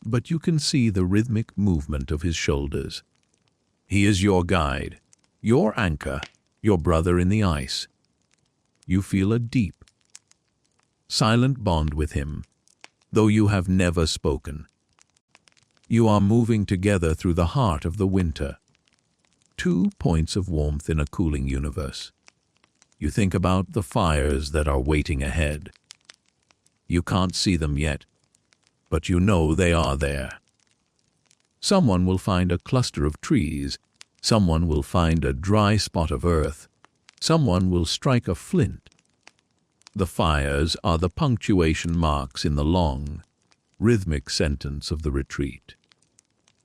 but you can see the rhythmic movement of his shoulders. He is your guide, your anchor, your brother in the ice. You feel a deep, silent bond with him, though you have never spoken. You are moving together through the heart of the winter. 2 points of warmth in a cooling universe. You think about the fires that are waiting ahead. You can't see them yet, but you know they are there. Someone will find a cluster of trees. Someone will find a dry spot of earth. Someone will strike a flint. The fires are the punctuation marks in the long, rhythmic sentence of the retreat.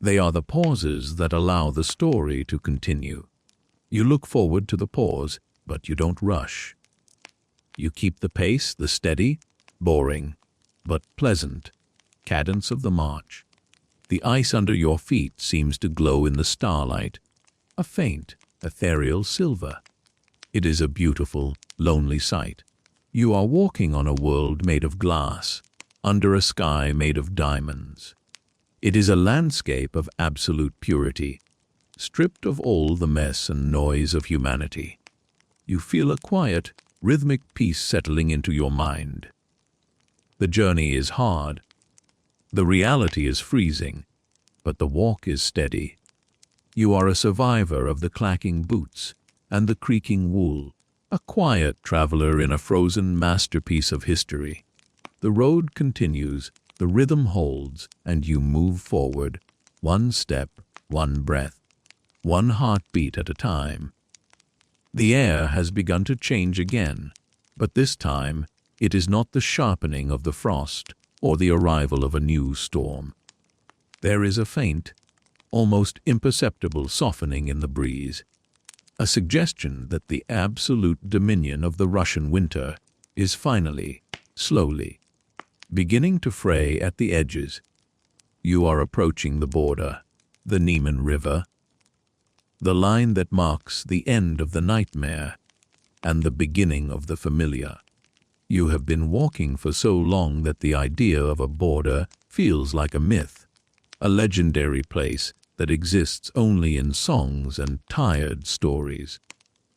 They are the pauses that allow the story to continue. You look forward to the pause, but you don't rush. You keep the pace, the steady, boring, but pleasant cadence of the march. The ice under your feet seems to glow in the starlight, a faint, ethereal silver. It is a beautiful, lonely sight. You are walking on a world made of glass, under a sky made of diamonds. It is a landscape of absolute purity, stripped of all the mess and noise of humanity. You feel a quiet, rhythmic peace settling into your mind. The journey is hard. The reality is freezing, but the walk is steady. You are a survivor of the clacking boots and the creaking wool, a quiet traveler in a frozen masterpiece of history. The road continues, the rhythm holds, and you move forward, one step, one breath, one heartbeat at a time. The air has begun to change again, but this time it is not the sharpening of the frost or the arrival of a new storm. There is a faint, almost imperceptible softening in the breeze, a suggestion that the absolute dominion of the Russian winter is finally, slowly, beginning to fray at the edges. You are approaching the border, the Niemen River, the line that marks the end of the nightmare and the beginning of the familiar. You have been walking for so long that the idea of a border feels like a myth, a legendary place that exists only in songs and tired stories.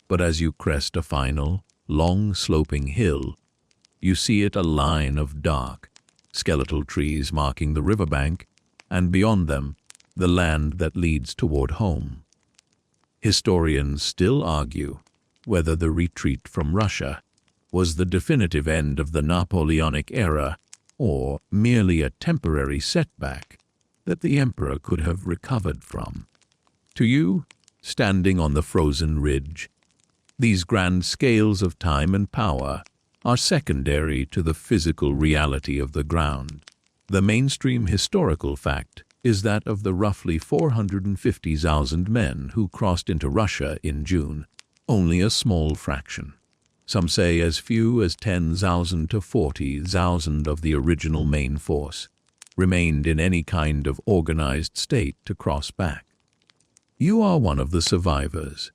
But as you crest a final, long sloping hill, you see it a line of dark, skeletal trees marking the riverbank, and beyond them, the land that leads toward home. Historians still argue whether the retreat from Russia was the definitive end of the Napoleonic era or merely a temporary setback that the emperor could have recovered from. To you, standing on the frozen ridge, these grand scales of time and power are secondary to the physical reality of the ground. The mainstream historical fact is that of the roughly 450,000 men who crossed into Russia in June, only a small fraction. Some say as few as 10,000 to 40,000 of the original main force remained in any kind of organized state to cross back. You are one of the survivors.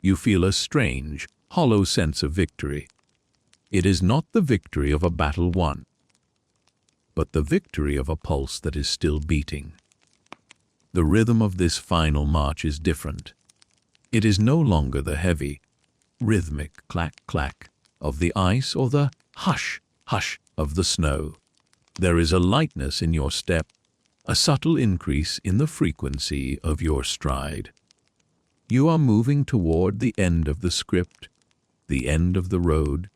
You feel a strange, hollow sense of victory. It is not the victory of a battle won, but the victory of a pulse that is still beating. The rhythm of this final march is different. It is no longer the heavy, rhythmic clack-clack of the ice or the hush-hush of the snow. There is a lightness in your step, a subtle increase in the frequency of your stride. You are moving toward the end of the script, the end of the road,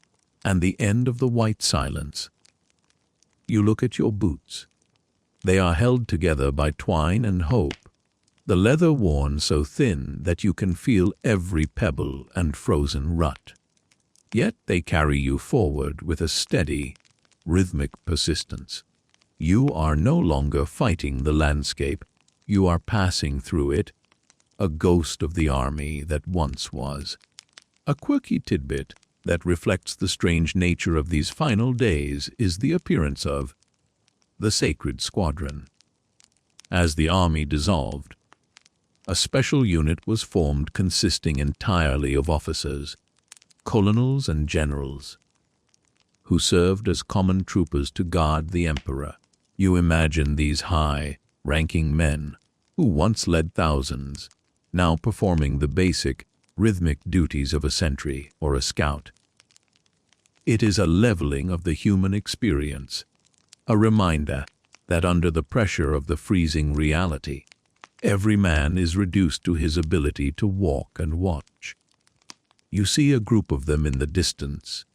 and the end of the white silence. You look at your boots. They are held together by twine and hope, the leather worn so thin that you can feel every pebble and frozen rut. Yet they carry you forward with a steady, rhythmic persistence. You are no longer fighting the landscape. You are passing through it, a ghost of the army that once was. A quirky tidbit that reflects the strange nature of these final days is the appearance of the sacred squadron. As the army dissolved, A special unit was formed consisting entirely of officers, colonels and generals, who served as common troopers to guard the emperor. You imagine these high-ranking men, who once led thousands, now performing the basic, rhythmic duties of a sentry or a scout. It is a leveling of the human experience, a reminder that under the pressure of the freezing reality, every man is reduced to his ability to walk and watch. You see a group of them in the distance,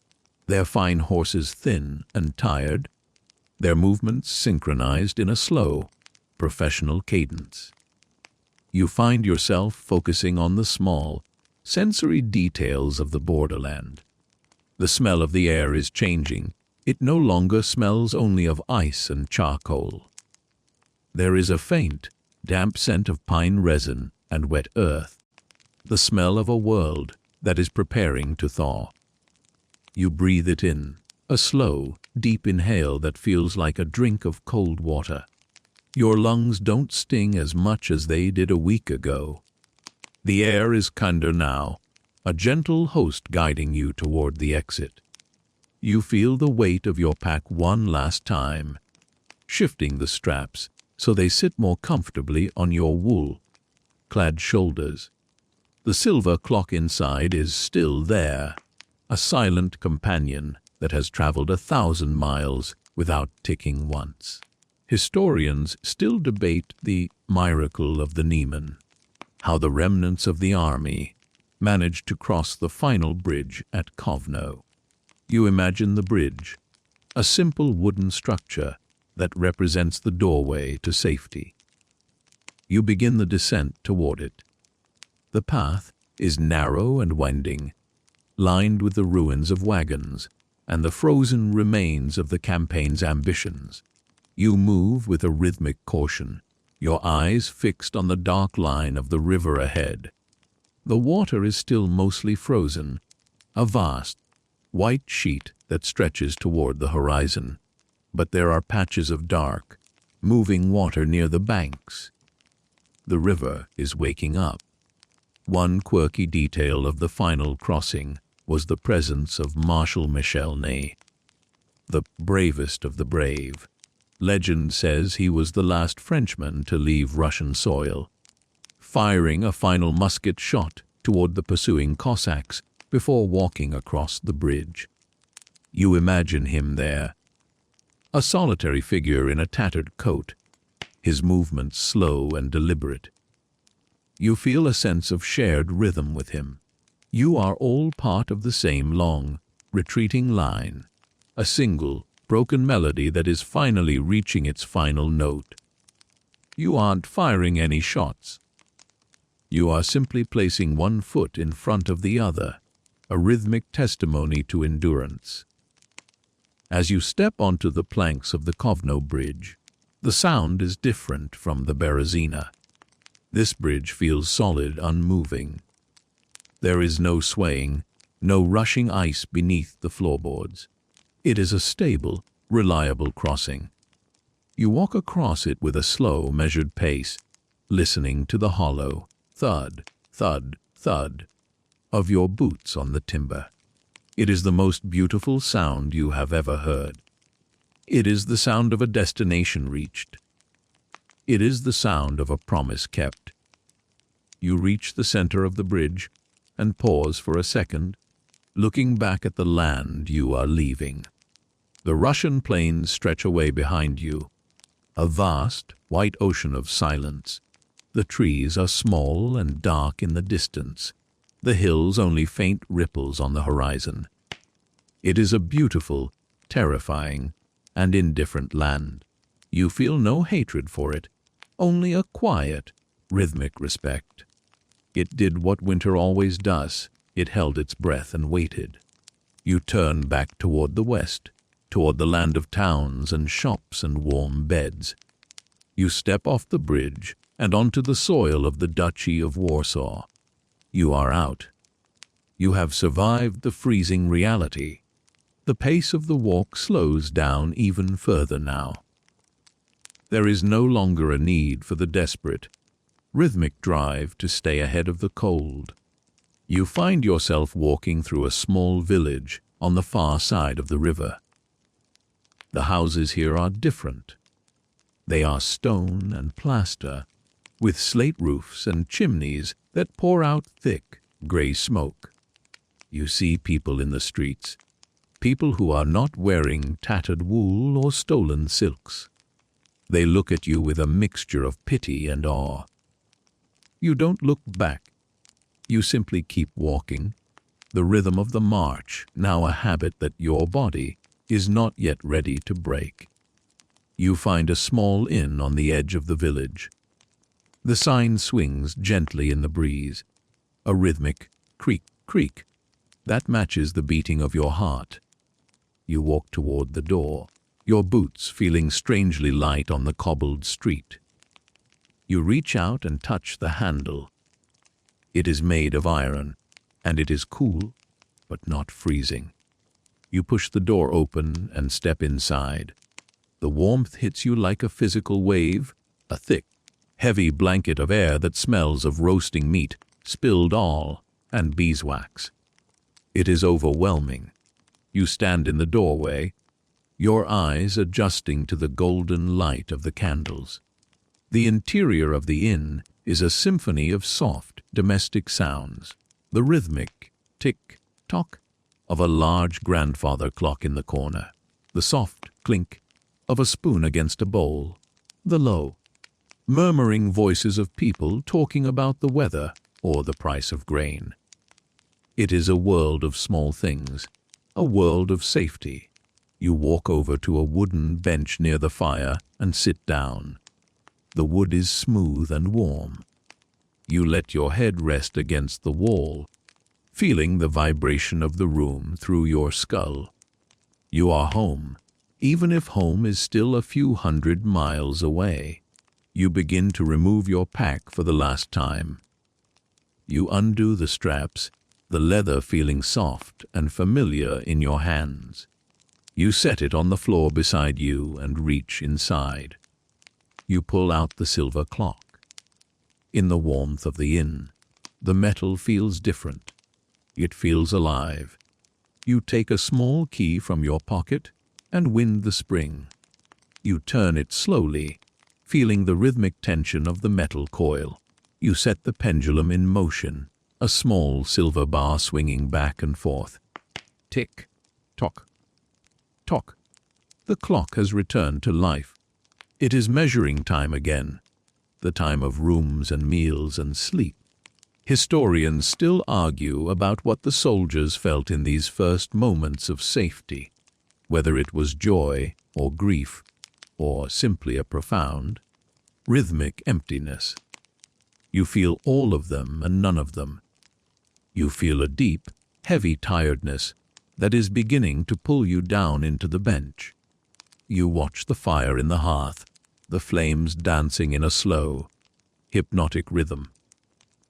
their fine horses thin and tired, their movements synchronized in a slow, professional cadence. You find yourself focusing on the small, sensory details of the borderland. The smell of the air is changing. It no longer smells only of ice and charcoal. There is a faint, damp scent of pine resin and wet earth, the smell of a world that is preparing to thaw. You breathe it in, a slow, deep inhale that feels like a drink of cold water. Your lungs don't sting as much as they did a week ago. The air is kinder now, a gentle host guiding you toward the exit. You feel the weight of your pack one last time, shifting the straps so they sit more comfortably on your wool-clad shoulders. The silver clock inside is still there, a silent companion that has traveled 1,000 miles without ticking once. Historians still debate the miracle of the Niemen, how the remnants of the army managed to cross the final bridge at Kovno. You imagine the bridge, a simple wooden structure that represents the doorway to safety. You begin the descent toward it. The path is narrow and winding, lined with the ruins of wagons and the frozen remains of the campaign's ambitions. You move with a rhythmic caution, your eyes fixed on the dark line of the river ahead. The water is still mostly frozen, a vast, white sheet that stretches toward the horizon. But there are patches of dark, moving water near the banks. The river is waking up. One quirky detail of the final crossing was the presence of Marshal Michel Ney, the bravest of the brave. Legend says he was the last Frenchman to leave Russian soil, firing a final musket shot toward the pursuing Cossacks before walking across the bridge. You imagine him there, a solitary figure in a tattered coat, his movements slow and deliberate. You feel a sense of shared rhythm with him. You are all part of the same long, retreating line, a single, broken melody that is finally reaching its final note. You aren't firing any shots. You are simply placing one foot in front of the other, a rhythmic testimony to endurance. As you step onto the planks of the Kovno bridge, the sound is different from the Berezina. This bridge feels solid, unmoving. There is no swaying, no rushing ice beneath the floorboards. It is a stable, reliable crossing. You walk across it with a slow, measured pace, listening to the hollow thud, thud, thud of your boots on the timber. It is the most beautiful sound you have ever heard. It is the sound of a destination reached. It is the sound of a promise kept. You reach the center of the bridge and pause for a second, looking back at the land you are leaving. The Russian plains stretch away behind you, a vast, white ocean of silence. The trees are small and dark in the distance, the hills only faint ripples on the horizon. It is a beautiful, terrifying, and indifferent land. You feel no hatred for it, only a quiet, rhythmic respect. It did what winter always does. It held its breath and waited. You turn back toward the west, toward the land of towns and shops and warm beds. You step off the bridge and onto the soil of the Duchy of Warsaw. You are out. You have survived the freezing reality. The pace of the walk slows down even further now. There is no longer a need for the desperate, rhythmic drive to stay ahead of the cold. You find yourself walking through a small village on the far side of the river. The houses here are different. They are stone and plaster, with slate roofs and chimneys that pour out thick, gray smoke. You see people in the streets, people who are not wearing tattered wool or stolen silks. They look at you with a mixture of pity and awe. You don't look back. You simply keep walking, the rhythm of the march, now a habit that your body is not yet ready to break. You find a small inn on the edge of the village. The sign swings gently in the breeze, a rhythmic creak, creak that matches the beating of your heart. You walk toward the door, your boots feeling strangely light on the cobbled street. You reach out and touch the handle. It is made of iron, and it is cool, but not freezing. You push the door open and step inside. The warmth hits you like a physical wave, a thick, heavy blanket of air that smells of roasting meat, spilled oil, and beeswax. It is overwhelming. You stand in the doorway, your eyes adjusting to the golden light of the candles. The interior of the inn is a symphony of soft, domestic sounds. The rhythmic tick-tock of a large grandfather clock in the corner. The soft clink of a spoon against a bowl. The low, murmuring voices of people talking about the weather or the price of grain. It is a world of small things, a world of safety. You walk over to a wooden bench near the fire and sit down. The wood is smooth and warm. You let your head rest against the wall, feeling the vibration of the room through your skull. You are home, even if home is still a few hundred miles away. You begin to remove your pack for the last time. You undo the straps, the leather feeling soft and familiar in your hands. You set it on the floor beside you and reach inside. You pull out the silver clock. In the warmth of the inn, the metal feels different. It feels alive. You take a small key from your pocket and wind the spring. You turn it slowly, feeling the rhythmic tension of the metal coil. You set the pendulum in motion, a small silver bar swinging back and forth. Tick, tock, tock. The clock has returned to life. It is measuring time again, the time of rooms and meals and sleep. Historians still argue about what the soldiers felt in these first moments of safety, whether it was joy or grief, or simply a profound, rhythmic emptiness. You feel all of them and none of them. You feel a deep, heavy tiredness that is beginning to pull you down into the bench. You watch the fire in the hearth, the flames dancing in a slow, hypnotic rhythm.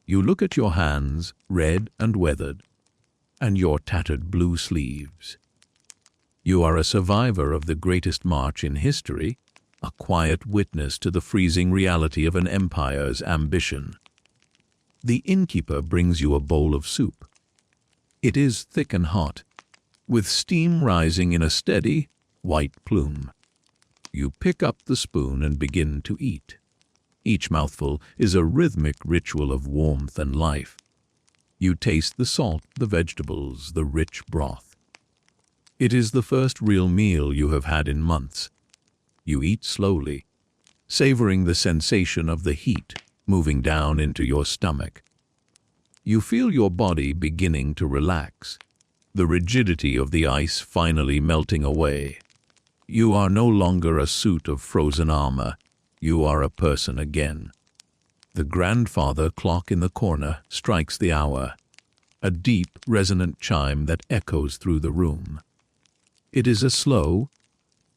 You look at your hands, red and weathered, and your tattered blue sleeves. You are a survivor of the greatest march in history, a quiet witness to the freezing reality of an empire's ambition. The innkeeper brings you a bowl of soup. It is thick and hot, with steam rising in a steady, white plume. You pick up the spoon and begin to eat. Each mouthful is a rhythmic ritual of warmth and life. You taste the salt, the vegetables, the rich broth. It is the first real meal you have had in months. You eat slowly, savoring the sensation of the heat moving down into your stomach. You feel your body beginning to relax, the rigidity of the ice finally melting away. You are no longer a suit of frozen armor. You are a person again. The grandfather clock in the corner strikes the hour, a deep, resonant chime that echoes through the room. It is a slow,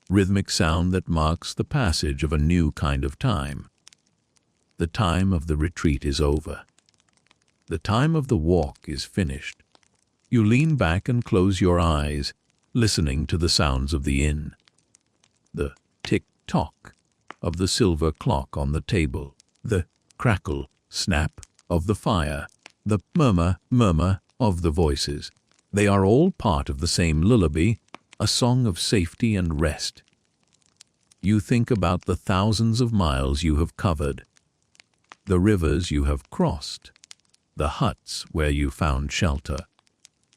rhythmic sound that marks the passage of a new kind of time. The time of the retreat is over. The time of the walk is finished. You lean back and close your eyes, listening to the sounds of the inn. The tick-tock of the silver clock on the table, the crackle snap of the fire, the murmur of the voices. They are all part of the same lullaby, a song of safety and rest. You think about the thousands of miles you have covered, the rivers you have crossed, the huts where you found shelter.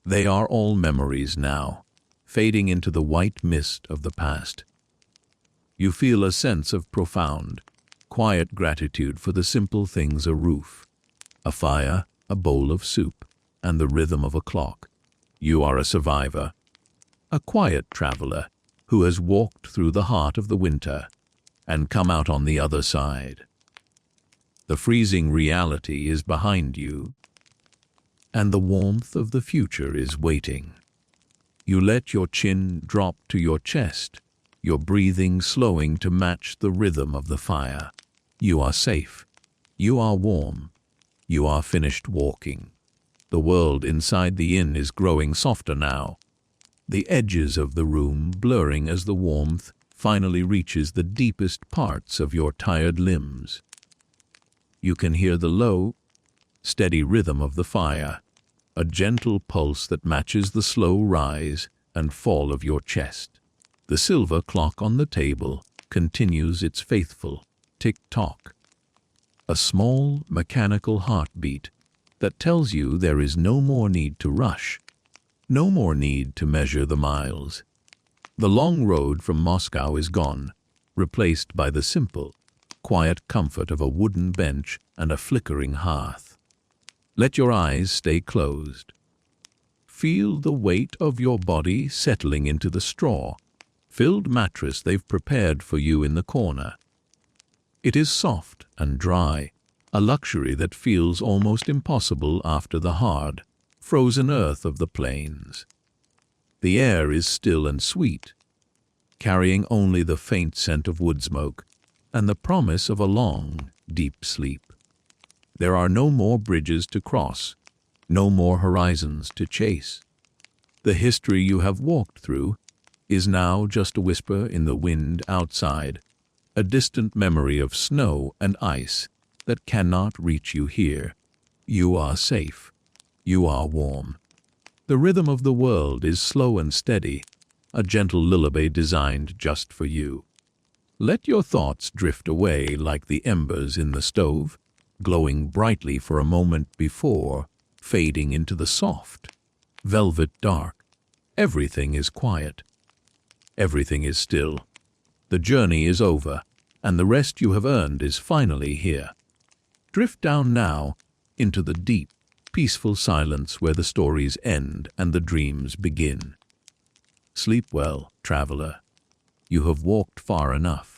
They are all memories now, fading into the white mist of the past. You feel a sense of profound, quiet gratitude for the simple things: a roof, a fire, a bowl of soup, and the rhythm of a clock. You are a survivor, a quiet traveler who has walked through the heart of the winter and come out on the other side. The freezing reality is behind you, and the warmth of the future is waiting. You let your chin drop to your chest, your breathing slowing to match the rhythm of the fire. You are safe. You are warm. You are finished walking. The world inside the inn is growing softer now, the edges of the room blurring as the warmth finally reaches the deepest parts of your tired limbs. You can hear the low, steady rhythm of the fire, a gentle pulse that matches the slow rise and fall of your chest. The silver clock on the table continues its faithful tick-tock, a small mechanical heartbeat that tells you there is no more need to rush, no more need to measure the miles. The long road from Moscow is gone, replaced by the simple, quiet comfort of a wooden bench and a flickering hearth. Let your eyes stay closed. Feel the weight of your body settling into the straw-filled mattress they've prepared for you in the corner. It is soft and dry, a luxury that feels almost impossible after the hard, frozen earth of the plains. The air is still and sweet, carrying only the faint scent of wood smoke and the promise of a long, deep sleep. There are no more bridges to cross, no more horizons to chase. The history you have walked through is now just a whisper in the wind outside, a distant memory of snow and ice that cannot reach you here. You are safe. You are warm. The rhythm of the world is slow and steady, a gentle lullaby designed just for you. Let your thoughts drift away like the embers in the stove, glowing brightly for a moment before fading into the soft, velvet dark. Everything is quiet. Everything is still. The journey is over, and the rest you have earned is finally here. Drift down now into the deep, peaceful silence where the stories end and the dreams begin. Sleep well, traveler. You have walked far enough.